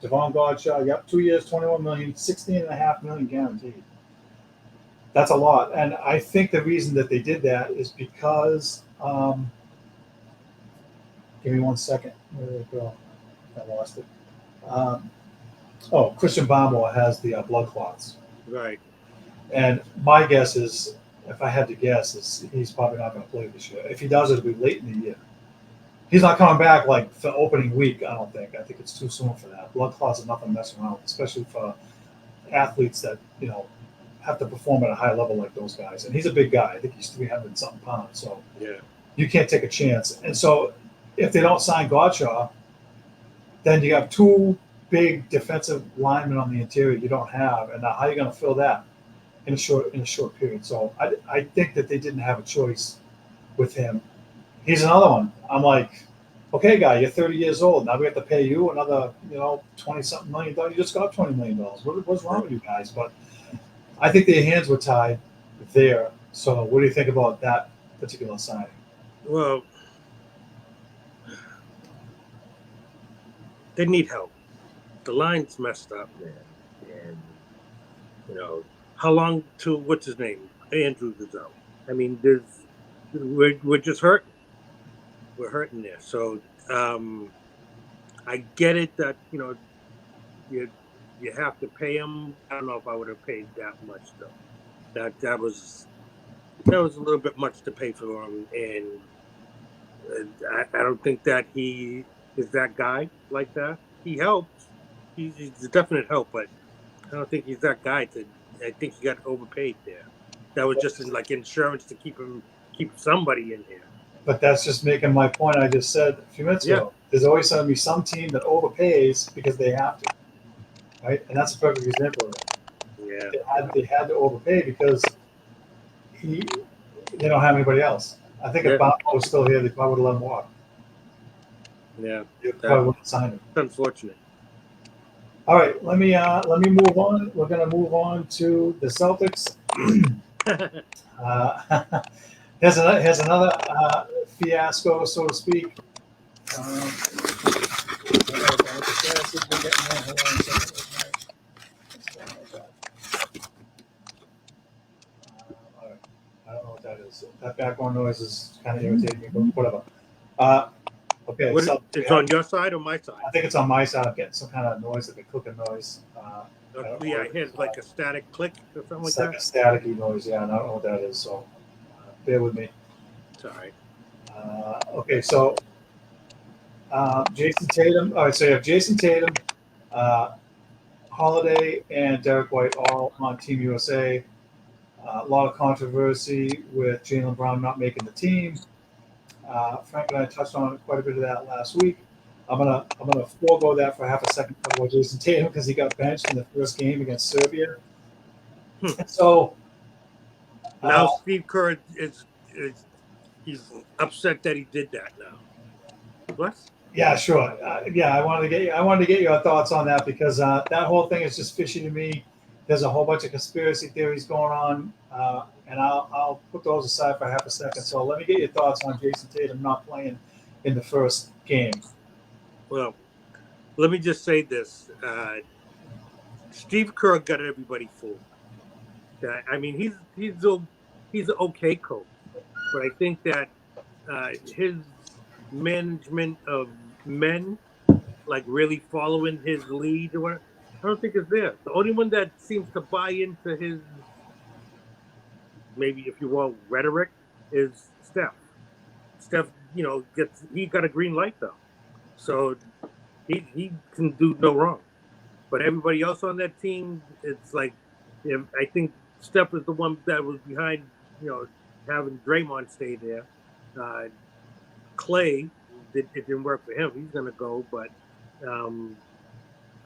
Devon Godshaw. Yep, 2 years, $21 million, $16.5 million guaranteed. That's a lot, and I think the reason that they did that is because. Give me 1 second. Where did it go? I lost it. Christian Barmore has the blood clots. Right. And my guess is, if I had to guess, is he's probably not going to play this year. If he does, it'll be late in the year. He's not coming back like for opening week, I don't think. I think it's too soon for that. Blood clots are nothing to mess around with, especially for athletes that, have to perform at a high level like those guys. And he's a big guy. I think he's 300-something pounds. So you can't take a chance. And so if they don't sign Godshaw, then you have two big defensive linemen on the interior you don't have. And now how are you going to fill that in a short period? So I think that they didn't have a choice with him. He's another one. I'm like, okay, guy, you're 30 years old. Now we have to pay you another, 20-something million dollars. You just got $20 million. What's wrong with you guys? But I think their hands were tied there. So what do you think about that particular signing? Well, they need help. The line's messed up, man. And, how long to, what's his name? Andrews is out. I mean, we're just hurting. We're hurting there. So I get it that, you have to pay him. I don't know if I would have paid that much, though. That was a little bit much to pay for him. And I don't think that he is that guy like that. He helps. He's a definite help, but I don't think he's that guy. I think he got overpaid there. That was just like insurance to keep somebody in here. But that's just making my point I just said a few minutes ago. There's always going to be some team that overpays because they have to, right? And that's a perfect example of it. Yeah. They had to overpay because they don't have anybody else. I think if Bob was still here, they probably would have let him walk. Yeah. They probably wouldn't have signed him. It's unfortunate. All right, let me move on. We're going to move on to the Celtics. Here's another fiasco, so to speak. I don't know what that is. That background noise is kind of irritating me, but whatever. Okay, so it's on your side or my side? I think it's on my side. I'm getting some kind of noise, like a clicking noise. I hear like a static click or something like that. It's like a staticky noise, yeah, and I don't know what that is, so bear with me. It's all right. Okay, so Jayson Tatum. All right, so you have Jayson Tatum, Holiday, and Derek White all on Team USA. A lot of controversy with Jaylen Brown not making the team. Frank and I touched on quite a bit of that last week. I'm gonna forego that for half a second about Jayson Tatum because he got benched in the first game against Serbia. So now Steve Kerr he's upset that he did that now. What? Yeah, sure. I wanted to get your thoughts on that because that whole thing is just fishy to me. There's a whole bunch of conspiracy theories going on, and I'll put those aside for half a second. So let me get your thoughts on Jayson Tatum not playing in the first game. Well, let me just say this: Steve Kerr got everybody fooled. I mean, he's an okay coach, but I think that his management of men, like really following his lead, or what, I don't think is there. The only one that seems to buy into his, maybe if you will, rhetoric is Steph. Steph, he got a green light though, so he can do no wrong. But everybody else on that team, it's like, I think Steph is the one that was behind, having Draymond stay there. Uh, Clay, it didn't work for him. He's going to go, but um,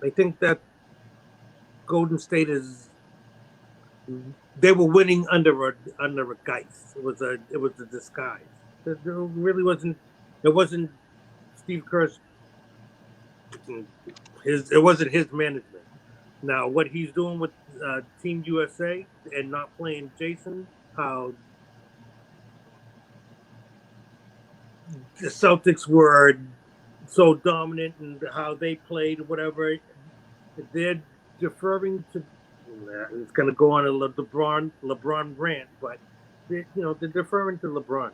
I think that Golden State is. They were winning under a guise. It was a disguise. There really wasn't. It wasn't Steve Kerr's. It wasn't his management. Now, what he's doing with Team USA and not playing Jason, how the Celtics were so dominant and how they played, whatever, they're deferring to. It's going to go on a LeBron rant, but they're deferring to LeBron.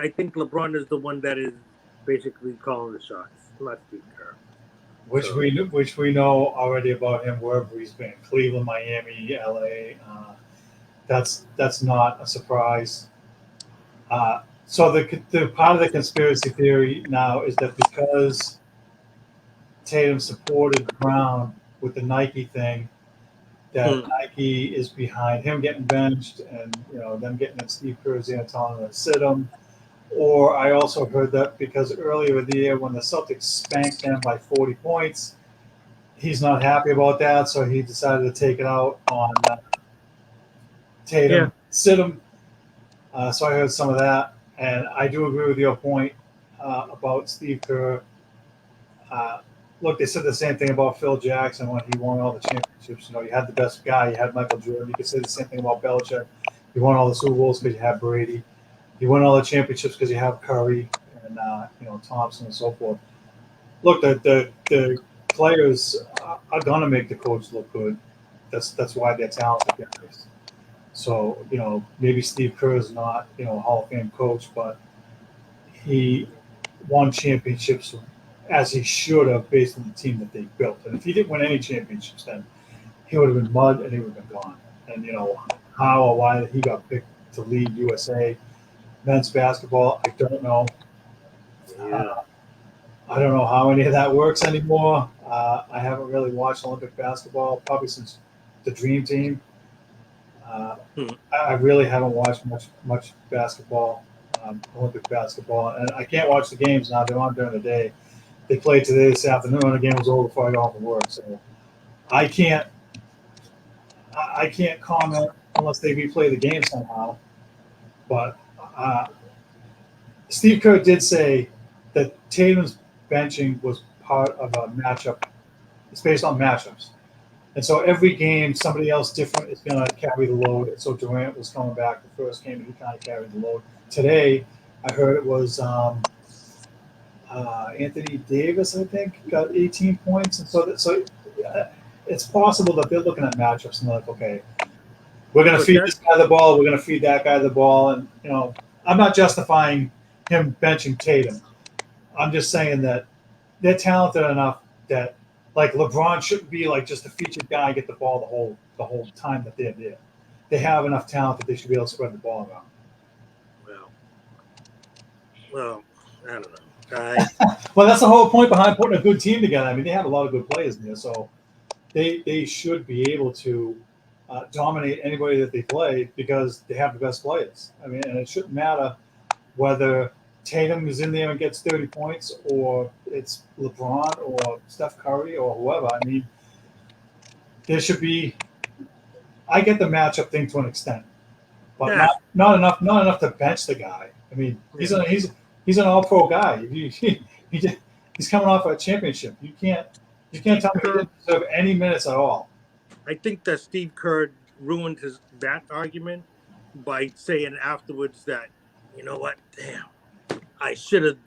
I think LeBron is the one that is basically calling the shots, not Steve Kerr. Which we know already about him wherever he's been, Cleveland, Miami, LA. That's not a surprise. So the part of the conspiracy theory now is that because Tatum supported Brown with the Nike thing, that Nike is behind him getting benched, and them getting at Steve Kerr's in and telling him to sit him. Or I also heard that because earlier in the year when the Celtics spanked them by 40 points, he's not happy about that, so he decided to take it out on Tatum, sit him. So I heard some of that, and I do agree with your point about Steve Kerr. Look, they said the same thing about Phil Jackson when he won all the championships. You had the best guy. You had Michael Jordan. You could say the same thing about Belichick. You won all the Super Bowls because you had Brady. You won all the championships because you have Curry and Thompson and so forth. Look, the players are gonna make the coach look good. That's why they're talented guys. So maybe Steve Kerr is not a Hall of Fame coach, but he won championships as he should have based on the team that they built. And if he didn't win any championships, then he would have been mud and he would have been gone. And how or why he got picked to lead USA men's basketball, I don't know. I don't know how any of that works anymore. I haven't really watched Olympic basketball probably since the Dream Team. I really haven't watched much basketball, Olympic basketball, and I can't watch the games now. They're on during the day. They played today this afternoon. The game was over before I got off of work, so I can't comment unless they replay the game somehow. But Steve Kerr did say that Tatum's benching was part of a matchup. It's based on matchups. And so every game, somebody else different is going to carry the load. And so Durant was coming back the first game, and he kind of carried the load. Today, I heard it was Anthony Davis, I think, got 18 points. And so it's possible that they're looking at matchups and they're like, okay, we're going to feed this guy the ball. We're going to feed that guy the ball. And, I'm not justifying him benching Tatum. I'm just saying that they're talented enough that, like, LeBron shouldn't be like just a featured guy and get the ball the whole time that they're there. They have enough talent that they should be able to spread the ball around. Well, I don't know. Well, that's the whole point behind putting a good team together. I mean, they have a lot of good players in there, so they should be able to dominate anybody that they play because they have the best players. I mean, and it shouldn't matter whether Tatum is in there and gets 30 points or it's LeBron or Steph Curry or whoever. I mean, there should be – I get the matchup thing to an extent, but not enough to bench the guy. I mean, he's an all-pro guy. He's coming off a championship. You can't tell me he didn't deserve any minutes at all. I think that Steve Kerr ruined that argument by saying afterwards that, you know what, damn, I should have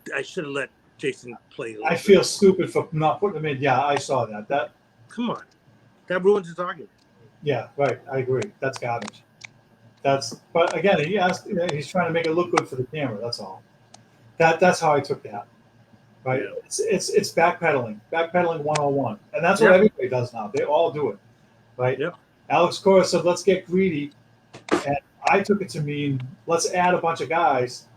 let Jayson played. I feel stupid for not putting him in. Yeah, I saw that. Come on, that ruins his argument. Yeah, right. I agree. That's garbage. But again, he's trying to make it look good for the camera. That's all. That's how I took that. Right. Yeah. It's backpedaling 101, and that's what Yep. everybody does now. They all do it. Right. Yep. Alex Cora said, "Let's get greedy," and I took it to mean let's add a bunch of guys,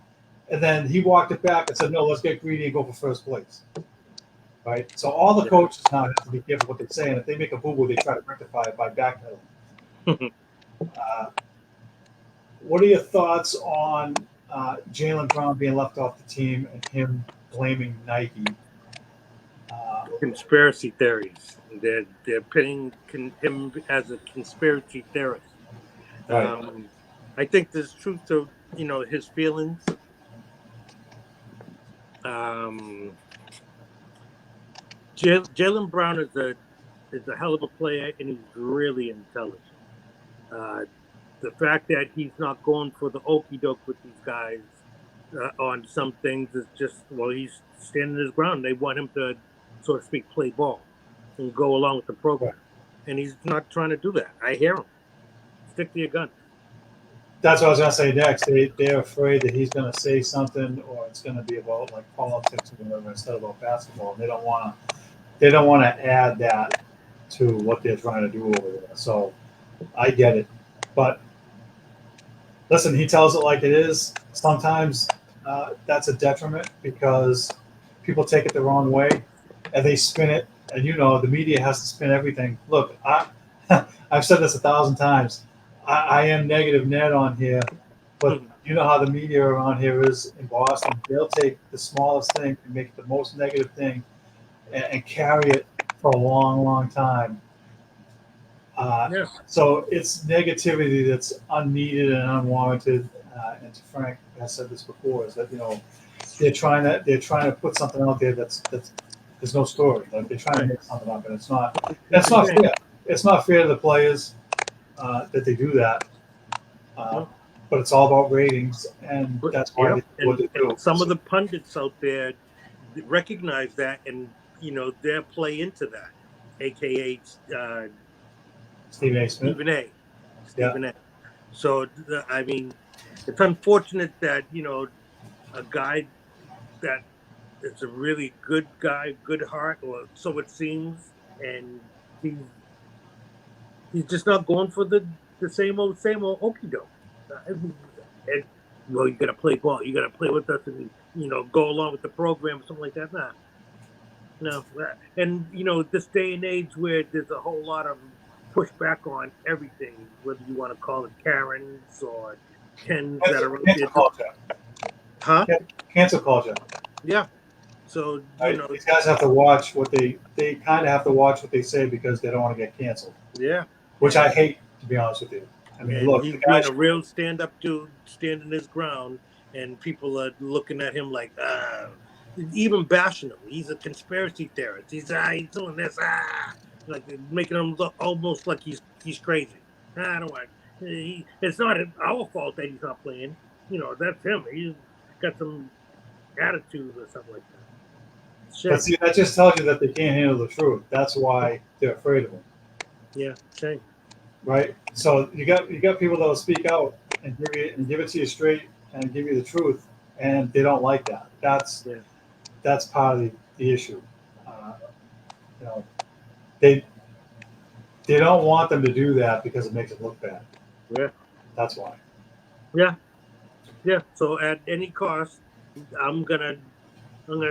and then he walked it back and said, "No, let's get greedy and go for first place." Right. So all the coaches now have to be careful what they say, and if they make a boo boo, they try to rectify it by backpedaling. What are your thoughts on Jaylen Brown being left off the team and him blaming Nike? Conspiracy theories. They're pitting him as a conspiracy theorist. Right. I think there's truth to his feelings. Jaylen Brown is a hell of a player, and he's really intelligent. The fact that he's not going for the okey doke with these guys on some things is just, well, he's standing his ground. They want him to, so to speak, play ball and go along with the program. Right. And he's not trying to do that. I hear him. Stick to your guns. That's what I was going to say next. They're afraid that he's going to say something, or it's going to be about like politics or whatever instead of about basketball. They don't want to add that to what they're trying to do over there. So I get it, but listen, he tells it like it is. Sometimes that's a detriment because people take it the wrong way and they spin it. And the media has to spin everything. Look, I've said this 1,000 times. I am negative Ned on here, but you know how the media around here is in Boston. They'll take the smallest thing and make it the most negative thing and carry it for a long, long time. So it's negativity that's unneeded and unwarranted. And to Frank, I said this before, is that they're trying to put something out there that's there's no story. Like they're trying to make something up, and it's not fair. It's not fair to the players that they do that. But it's all about ratings, and that's why they do what they do. Some of the pundits out there recognize that, and they'll play into that, aka Stephen A. Smith. Stephen A. So I mean, it's unfortunate that a guy that is a really good guy, good heart, or so it seems, and he's just not going for the same old okey doke. Well, you got to play ball. You got to play with us, and go along with the program, or something like that. Nah. No, and this day and age where there's a whole lot of pushback on everything, whether you want to call it Karens or Kens that are cancel culture. Cancel culture. Yeah. So these guys have to watch what they kind of have to watch what they say because they don't want to get canceled. Yeah. Which I hate, to be honest with you. I mean, look, he's being a real stand-up dude, standing his ground, and people are looking at him like, even bashing him. He's a conspiracy theorist. He's doing this, like making him look almost like he's crazy. I don't want. It's not our fault that he's not playing. That's him. He's got some attitude or something like that. But see, that just tells you that they can't handle the truth. That's why they're afraid of him. Yeah, shame. Right. So you got people that will speak out and give it to you straight and give you the truth, and they don't like that. That's part of the issue. They don't want them to do that because it makes it look bad. Yeah. That's why. Yeah. Yeah. So at any cost, I'm gonna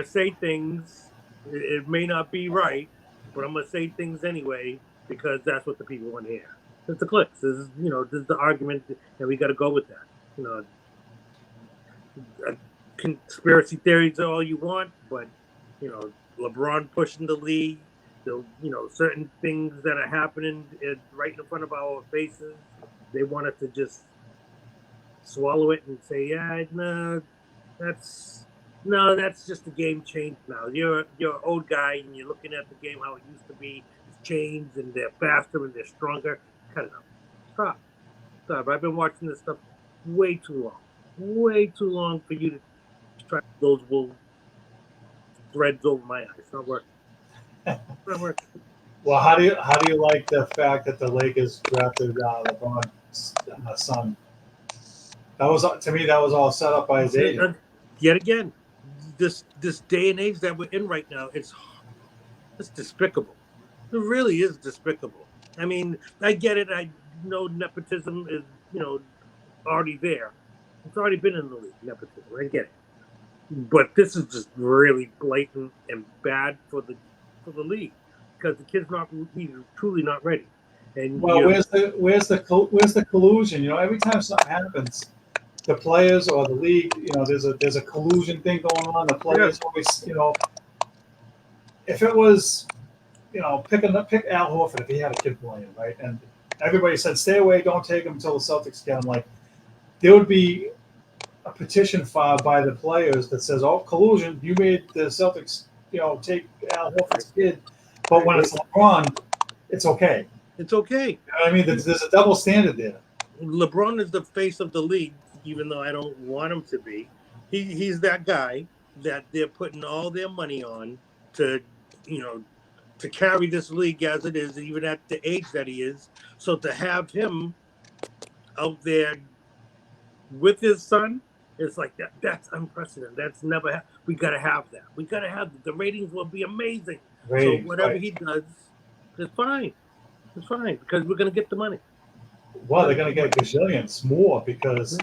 say things. It may not be right, but I'm gonna say things anyway because that's what the people want to hear. It's the clicks. This is the argument, and we got to go with that. Conspiracy theories are all you want, but LeBron pushing the league, certain things that are happening right in front of our faces. They want us to just swallow it and say, yeah, no, that's just a game change now. You're an old guy and you're looking at the game how it used to be. It's changed and they're faster and they're stronger. Cut it out. Stop. I've been watching this stuff way too long for you to try those wolves threads over my eyes. It's not working. It's not working. Well, how do you like the fact that the Lakers drafted LeBron's son? That was to me that was all set up by his agent. Yet again, this day and age that we're in right now, it's despicable. It really is despicable. I mean, I get it. I know nepotism is already there. It's already been in the league. Nepotism. I get it. But this is just really blatant and bad for the league because the kid's not he's truly not ready. And Well, where's the collusion? Every time something happens, the players or the league, there's a collusion thing going on. The players always, if it was, pick Al Horford if he had a kid playing, right? And everybody said, stay away, don't take him until the Celtics get him. Like, there would be a petition filed by the players that says, "Oh, collusion! You made the Celtics, take Al Horford's kid." But when it's LeBron, it's okay. It's okay. You know what I mean, there's a double standard there. LeBron is the face of the league, even though I don't want him to be. He's that guy that they're putting all their money on to carry this league as it is, even at the age that he is. So to have him out there with his son, it's like that's unprecedented. That's never we got to have that. We got to have the ratings will be amazing. So whatever he does, it's fine. It's fine because we're going to get the money. Well, they're going to get gazillions more because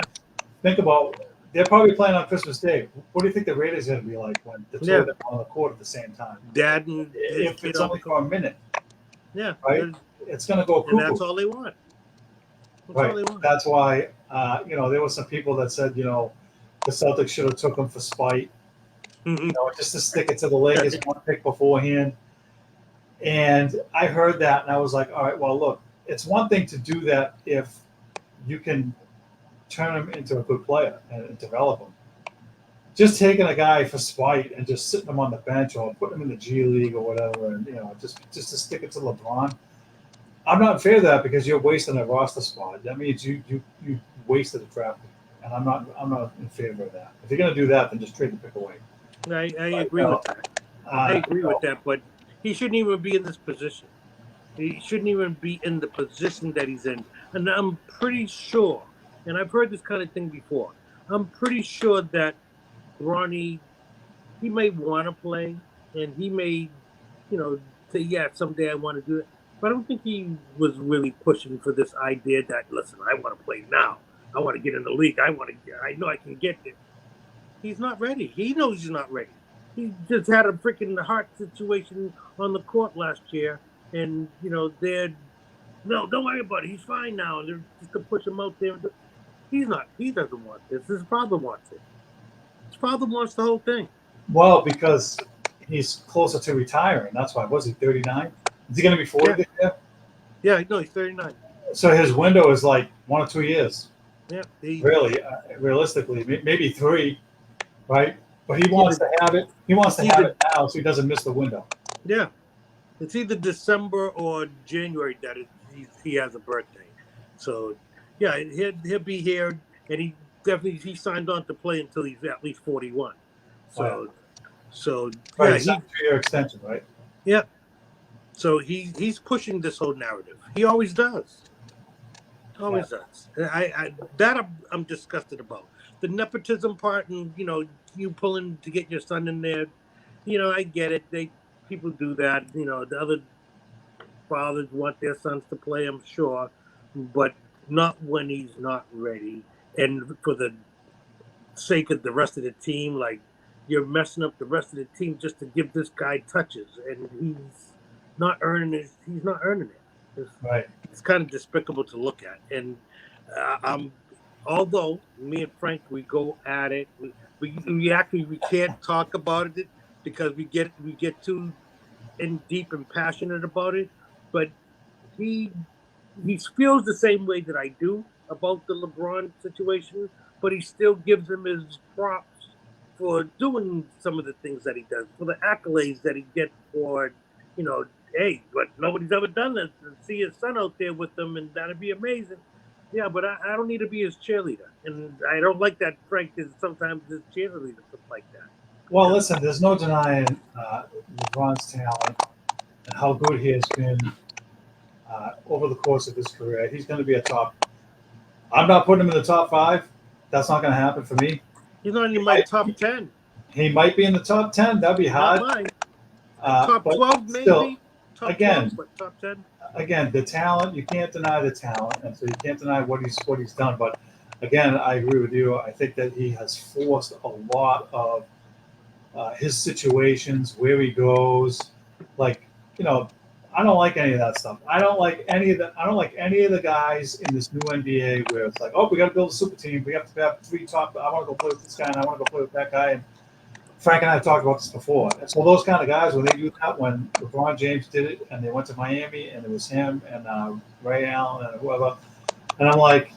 think about they're probably playing on Christmas Day. What do you think the ratings are going to be like when the two of them are on the court at the same time? Dad and if it's only for a minute. Yeah. Right? It's going to go cuckoo. And that's all they want. Right. That's why, there were some people that said, the Celtics should have took him for spite, just to stick it to the Lakers one pick beforehand. And I heard that, and I was like, all right, well, look, it's one thing to do that if you can turn him into a good player and develop him. Just taking a guy for spite and just sitting him on the bench or putting him in the G League or whatever, and just to stick it to LeBron. I'm not in favor of that because you're wasting a roster spot. That means you wasted a draft pick, and I'm not in favor of that. If you're going to do that, then just trade the pick away. I agree with that. I agree with that, but he shouldn't even be in this position. He shouldn't even be in the position that he's in. And I'm pretty sure, and I've heard this kind of thing before. I'm pretty sure that Ronnie, he may want to play, and he may, say, yeah, someday I want to do it. But I don't think he was really pushing for this idea that, listen, I want to play now. I want to get in the league. I know I can get there. He's not ready. He knows he's not ready. He just had a freaking heart situation on the court last year. And, they're, no, don't worry about it. He's fine now. And they're just going to push him out there. He's not. He doesn't want this. His father wants it. His father wants the whole thing. Well, because he's closer to retiring. That's why. Was he 39? Is he going to be 40 this year? Yeah, no, he's 39. So his window is like 1 or 2 years. Yeah. Really, realistically, maybe 3, right? But he wants to have it. He wants to have it now so he doesn't miss the window. Yeah. It's either December or January that he has a birthday. So, yeah, he'll be here, and he signed on to play until he's at least 41. So, right, he's a 2-year extension, right? Yeah. So he's pushing this whole narrative. He always does. Always does. I'm disgusted about the nepotism part, and you pulling to get your son in there. I get it. People do that. The other fathers want their sons to play, I'm sure, but not when he's not ready. And for the sake of the rest of the team, like you're messing up the rest of the team just to give this guy touches, and he's not earning it. He's not earning it. It's kind of despicable to look at. And although me and Frank, we go at it, we can't talk about it because we get too in deep and passionate about it. But he feels the same way that I do about the LeBron situation, but he still gives him his props for doing some of the things that he does, for the accolades that he gets for, hey, but nobody's ever done this. And see his son out there with them, and that'd be amazing. Yeah, but I don't need to be his cheerleader. And I don't like that Frank is sometimes his cheerleader, stuff like that. Well, listen, there's no denying LeBron's talent and how good he has been over the course of his career. He's going to be a top. I'm not putting him in the top 5. That's not going to happen for me. He's not in my top 10. He might be in the top 10. That'd be Not hard. mine. Top But 12 still, maybe. Top again, 12, but top 10. Again, the talent, you can't deny the talent, and so you can't deny what he's done. But again, I agree with you. I think that he has forced a lot of his situations, where he goes. Like, I don't like any of that stuff. I don't like any of the guys in this new NBA where it's like, oh, we got to build a super team. We have to have 3 top. I want to go play with this guy, and I want to go play with that guy. And Frank and I have talked about this before. And so those kind of guys, when they do that, when LeBron James did it, and they went to Miami, and it was him and Ray Allen and whoever, and I'm like,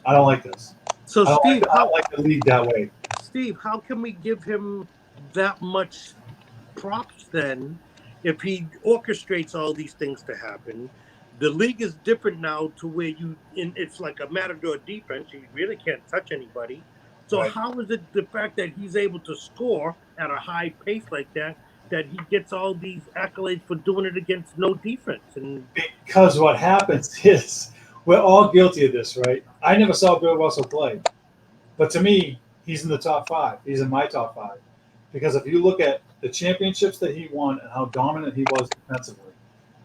I don't like this. So Steve, I don't like the league that way. Steve, how can we give him that much props then if he orchestrates all these things to happen? The league is different now to where it's like a matador defense. You really can't touch anybody. So Right. How is it the fact that he's able to score at a high pace like that he gets all these accolades for doing it against no defense? And because what happens is we're all guilty of this, right? I never saw Bill Russell play, but to me, he's in the top 5. He's in my top 5 because if you look at the championships that he won and how dominant he was defensively,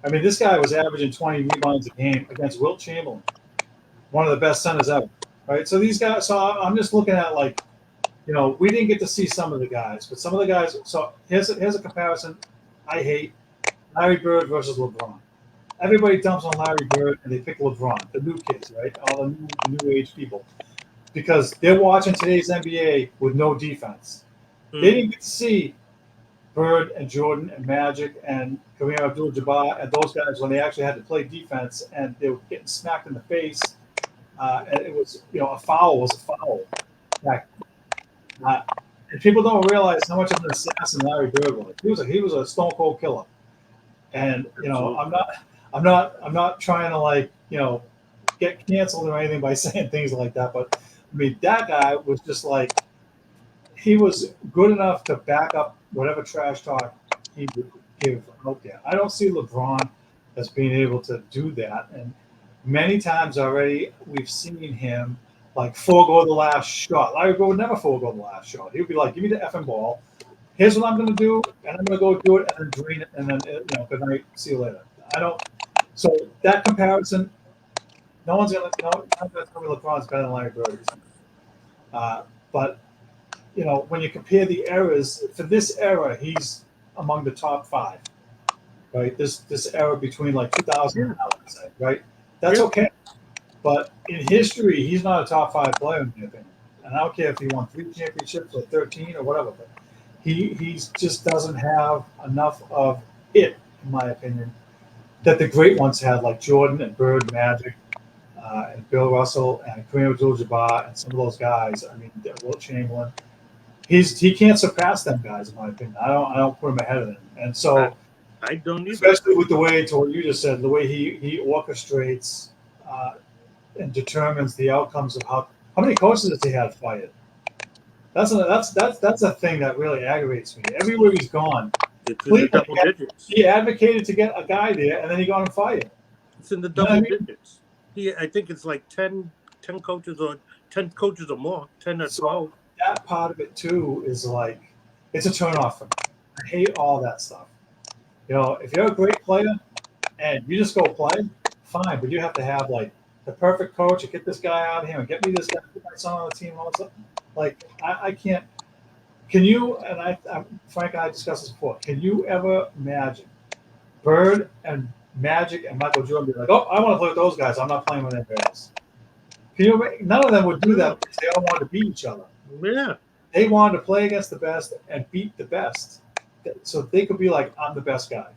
I mean, this guy was averaging 20 rebounds a game against Wilt Chamberlain, one of the best centers ever. Right, so these guys. So I'm just looking at we didn't get to see some of the guys, but some of the guys. So here's a comparison. I hate Larry Bird versus LeBron. Everybody dumps on Larry Bird and they pick LeBron, the new kids, right? All the new age people, because they're watching today's NBA with no defense. They didn't get to see Bird and Jordan and Magic and Kareem Abdul-Jabbar and those guys when they actually had to play defense and they were getting smacked in the face. And it was, a foul was a foul. And people don't realize how much of an assassin Larry Bird was. He was a stone cold killer. And I'm not trying to get canceled or anything by saying things like that. But I mean, that guy was just he was good enough to back up whatever trash talk he would give out there. I don't see LeBron as being able to do that. And many times already, we've seen him forego the last shot. Larry Bird would never forego the last shot. He would be like, "Give me the effing ball. Here's what I'm going to do, and I'm going to go do it, and then drain it, and then good night. See you later." I don't. So that comparison, no one's going to tell me LeBron's better than Larry Bird. But when you compare the eras for this era, he's among the top 5. Right. This era between 2000 and now, let's say, right. That's okay. But in history, he's not a top 5 player in my opinion. And I don't care if he won 3 championships or 13 or whatever, but he just doesn't have enough of it, in my opinion, that the great ones had, like Jordan and Bird, Magic, and Bill Russell and Kareem Abdul-Jabbar and some of those guys. I mean, Wilt Chamberlain. He can't surpass them guys, in my opinion. I don't put him ahead of them. And so I don't either. Especially with the way, to what you just said, the way he orchestrates and determines the outcomes of how many coaches has he had fired. That's a thing that really aggravates me. Everywhere he's gone, he advocated to get a guy there, and then he got him fired. It's in the double digits. I think it's like 10 coaches or 10 coaches or more, 10 or 12. That part of it too is it's a turnoff for me. I hate all that stuff. If you're a great player and you just go play, fine, but you have to have the perfect coach and get this guy out of here and get me this guy, put my son on the team, all that stuff. I can't. Can you? And Frank and I discussed this before. Can you ever imagine Bird and Magic and Michael Jordan be like, "Oh, I want to play with those guys. I'm not playing with anybody else." None of them would do that because they all wanted to beat each other. Yeah. They wanted to play against the best and beat the best. So they could be like, "I'm the best guy."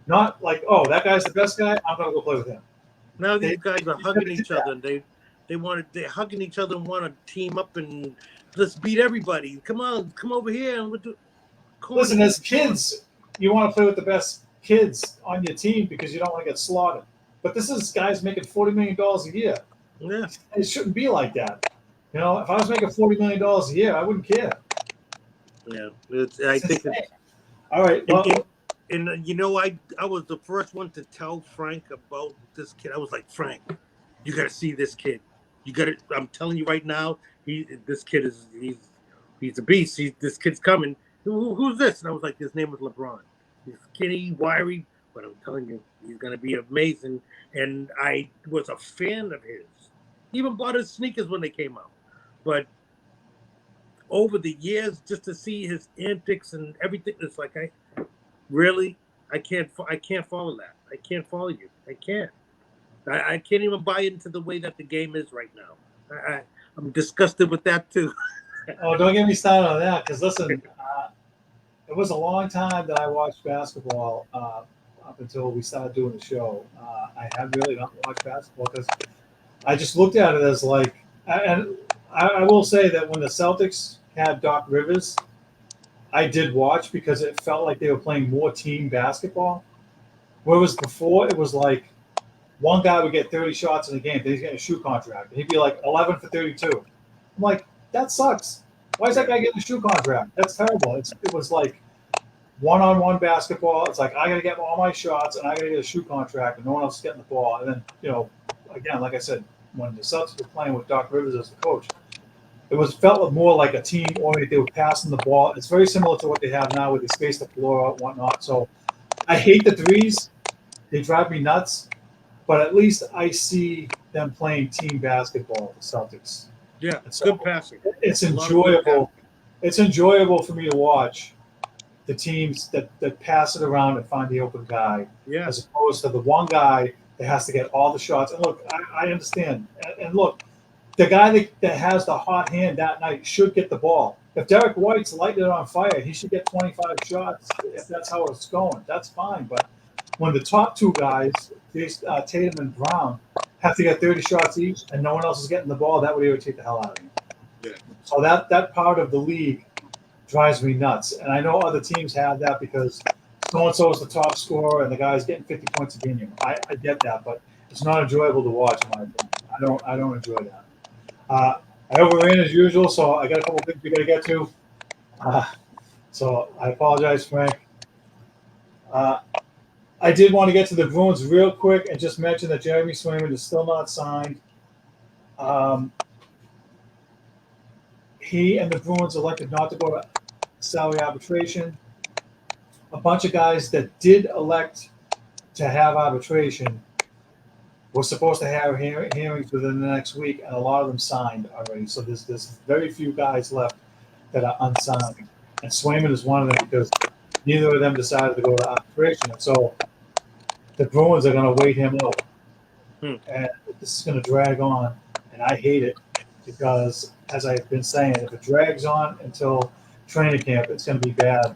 Not like, "Oh, that guy's the best guy. I'm going to go play with him." Now these guys are hugging each other. And they're hugging each other and want to team up and let's beat everybody. Come on, come over here. And listen, as kids, you want to play with the best kids on your team because you don't want to get slaughtered. But this is guys making $40 million a year. Yeah. It shouldn't be like that. If I was making $40 million a year, I wouldn't care. Yeah, I It's think insane. it's All right. and, Well, I was the first one to tell Frank about this kid. I was like, Frank, you got to see this kid. You got to. I'm telling you right now, this kid is he's a beast. This kid's coming. Who's this? And I was like, his name was LeBron. He's skinny, wiry, but I'm telling you, he's gonna be amazing. And I was a fan of his. Even bought his sneakers when they came out. But over the years, just to see his antics and everything, it's like really I can't follow that. I can't follow you. I can't. I can't even buy into the way that the game is right now. I'm disgusted with that too. oh, don't get me started on that because listen, it was a long time that I watched basketball up until we started doing the show. I had really not watched basketball because I just looked at it as like, and I will say that when the Celtics had Doc Rivers, I did watch because it felt like they were playing more team basketball. Whereas before, it was like one guy would get 30 shots in a game, then he's getting a shoe contract. And he'd be like 11 for 32. I'm like, that sucks. Why is that guy getting a shoe contract? That's terrible. It was like one-on-one basketball. It's like I got to get all my shots and I got to get a shoe contract, and no one else is getting the ball. And then again, like I said, when the Celtics were playing with Doc Rivers as the coach, it was felt more like a team oriented. They were passing the ball. It's very similar to what they have now, where they space the floor out and whatnot. So I hate the threes. They drive me nuts. But at least I see them playing team basketball, the Celtics. Yeah, So good passing. it's enjoyable. It's enjoyable for me to watch the teams that pass it around and find the open guy, Yeah, as opposed to the one guy that has to get all the shots. And look, I understand. And look, the guy that has the hot hand that night should get the ball. If Derek White's lighting it on fire, he should get 25 shots. If that's how it's going, that's fine. But when the top two guys, Tatum and Brown, have to get 30 shots each, and no one else is getting the ball, that would irritate the hell out of me. yeah, So that part of the league drives me nuts. And I know other teams have that because so and so is the top scorer and the guy's getting 50 points a game. I get that, but it's not enjoyable to watch in my opinion. I don't enjoy that. I overran as usual, so I got a couple things we got to get to. So I apologize, Frank. I did want to get to the Bruins real quick and just mention that Jeremy Swayman is still not signed. He and the Bruins elected not to go to salary arbitration. A bunch of guys that did elect to have arbitration were supposed to have hearings within the next week, and a lot of them signed already. So there's very few guys left that are unsigned, and Swayman is one of them because neither of them decided to go to arbitration, and so the Bruins are going to wait him out, and this is going to drag on, and I hate it because, as I've been saying, if it drags on until training camp, it's going to be bad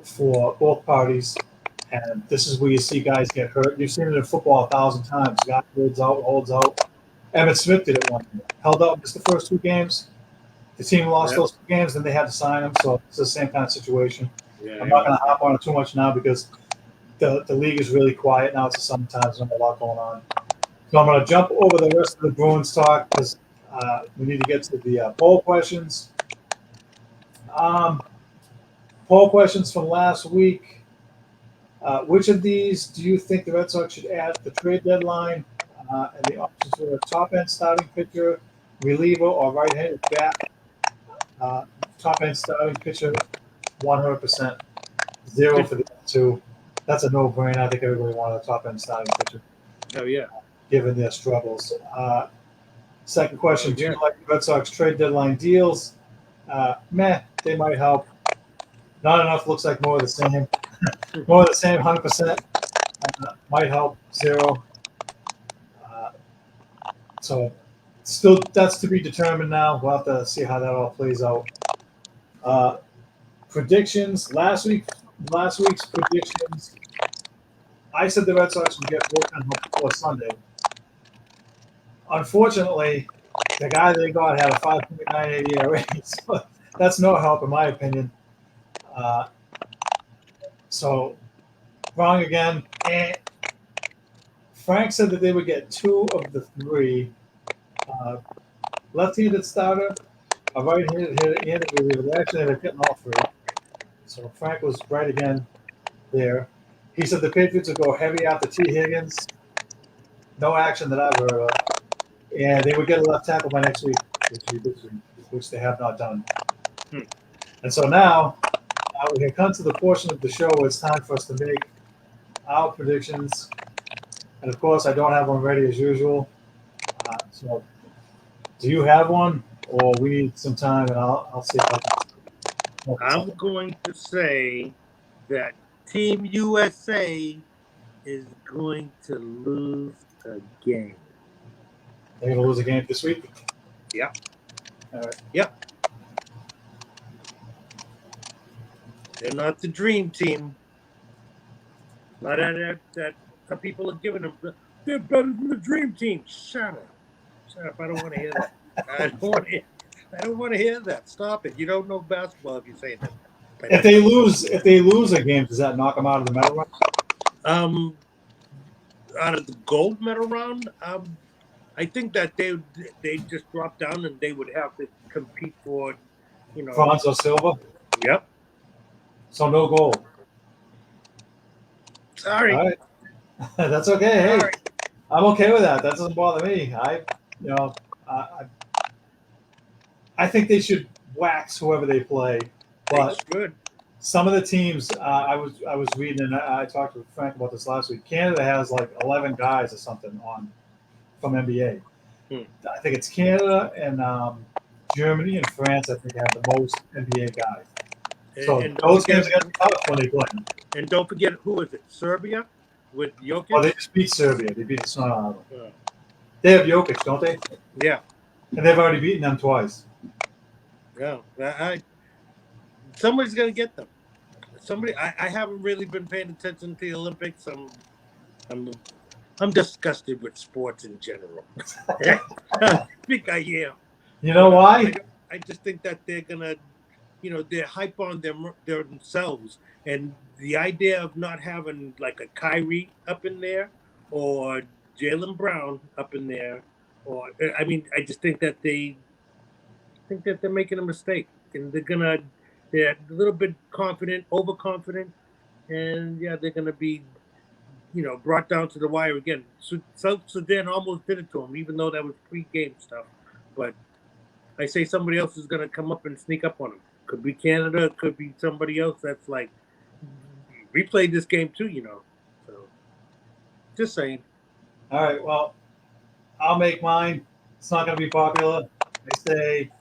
for both parties. And this is where you see guys get hurt. You've seen it in football 1,000 times. Guy holds out. Emmitt Smith did it one year. Held out just the first two games. The team lost those 2 games, then they had to sign him. So it's the same kind of situation. yeah. I'm not going to hop on it too much now because the league is really quiet now. It's the summertime. There's not a lot going on. So I'm going to jump over the rest of the Bruins talk because we need to get to the poll questions. Poll questions from last week. Which of these do you think the Red Sox should add at the trade deadline? And the options were top-end starting pitcher, reliever, or right-handed bat. Top-end starting pitcher, 100%. 0 for the other two. That's a no-brainer. I think everybody wanted a top-end starting pitcher. Oh yeah. Given their struggles. Second question: do you like the Red Sox trade deadline deals? They might help. Not enough. Looks like more of the same. More of the same. 100%. Might help. 0. So still, that's to be determined now. We'll have to see how that all plays out. Predictions. Last week's predictions. I said the Red Sox would get bullpen help before Sunday. Unfortunately, the guy they got had a 5.98 ERA, so that's no help in my opinion. So wrong again. And Frank said that they would get 2 of the 3. Left-handed starter, a right-handed reliever. They actually ended up getting all three. So Frank was right again there. He said the Patriots would go heavy after T. Higgins. No action that I've heard of. And they would get a left tackle by next week, which they have not done. And so now we have come to the portion of the show where it's time for us to make our predictions. And of course, I don't have one ready as usual. So, do you have one, or we need some time, and I'll see if I can. I'm going to say that Team USA is going to lose a game. They're going to lose a game this week? Yeah. All right. Yep. They're not the dream team. Not that some people are giving them. They're better than the dream team. Shut up. Shut up. I don't want to hear that. I don't want to hear that. Stop it. You don't know basketball if you say that. If they lose a game, does that knock them out of the medal round? Out of the gold medal round, I think that they just drop down and they would have to compete for, bronze or silver. Yep. So no gold. Sorry. All right. That's okay. Hey, Sorry. I'm okay with that. That doesn't bother me. I think they should wax whoever they play. But good. Some of the teams, I was reading, and I talked to Frank about this last week. Canada has like 11 guys or something from NBA. I think it's Canada and Germany and France. I think have the most NBA guys. So those games are going to be tough when they play. And don't forget, who is it? Serbia with Jokic? Oh, they just beat Serbia. They beat the snot out of them. They have Jokic, don't they? Yeah. And they've already beaten them twice. Yeah. Somebody's going to get them. I haven't really been paying attention to the Olympics. I'm disgusted with sports in general. I think I am. You know why? I just think that they're gonna, they're hype on themselves, and the idea of not having like a Kyrie up in there or Jaylen Brown up in there, I just think that they're making a mistake, and they're a little bit confident, overconfident, and yeah, they're gonna be, brought down to the wire again. South Sudan almost did it to them, even though that was pre-game stuff. But I say somebody else is going to come up and sneak up on them. Could be Canada, could be somebody else that's like, we played this game too, So, just saying. All right, well, I'll make mine. It's not going to be popular. I say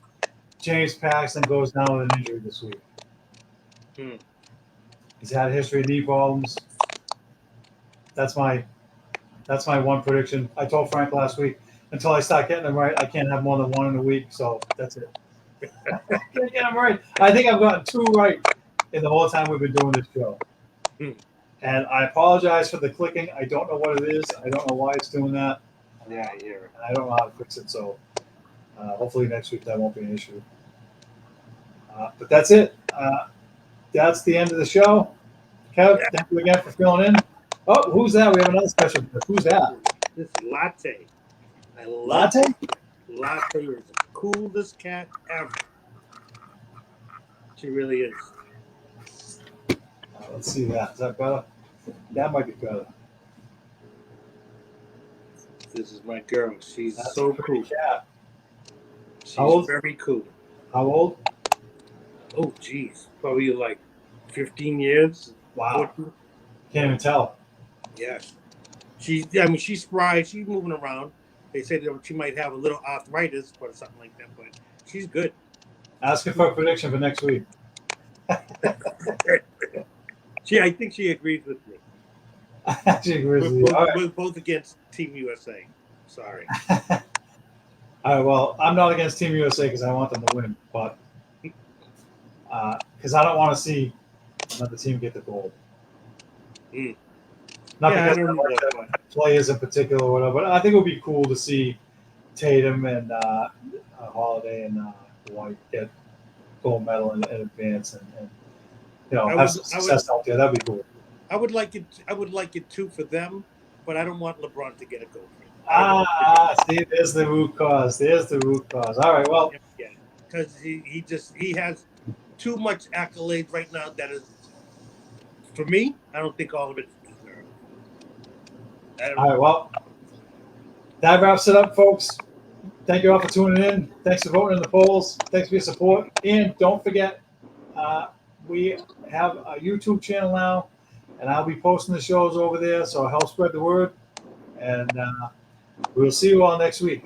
James Paxton goes down with an injury this week. He's had a history of knee problems. That's my one prediction. I told Frank last week, until I start getting them right, I can't have more than one in a week. So that's it. I can't get them right. I think I've gotten 2 right in the whole time we've been doing this show. And I apologize for the clicking. I don't know what it is. I don't know why it's doing that. Yeah, I hear it. I don't know how to fix it. So hopefully next week that won't be an issue. But that's it. That's the end of the show. Kev, thank you again for filling in. Oh, who's that? We have another special guest. Who's that? This is Latte. Latte? Latte is the coolest cat ever. She really is. Let's see that. Is that better? That might be better. This is my girl. She's That's so a pretty cool. cat. She's How old? very cool. How old? Oh, geez. Probably like 15 years. Wow. 14. Can't even tell. Yes. She's spry. She's moving around. They say that she might have a little arthritis or something like that, but she's good. Ask her for a prediction for next week. I think she agrees with me. She agrees with you. All right. We're both against Team USA. Sorry. All right. Well, I'm not against Team USA because I want them to win, but because I don't want to see another team get the gold. Not because I like the players in particular or whatever, but I think it would be cool to see Tatum and Holiday and White get gold medal in advance and have some success out there. That'd be cool. I would like it too for them, but I don't want LeBron to get a gold. See, there's the root cause. All right, well, because he has too much accolades right now that is, for me, I don't think all of it's deserved. All right, well, that wraps it up, folks. Thank you all for tuning in. Thanks for voting in the polls. Thanks for your support. And don't forget, we have a YouTube channel now, and I'll be posting the shows over there, so help spread the word. And we'll see you all next week.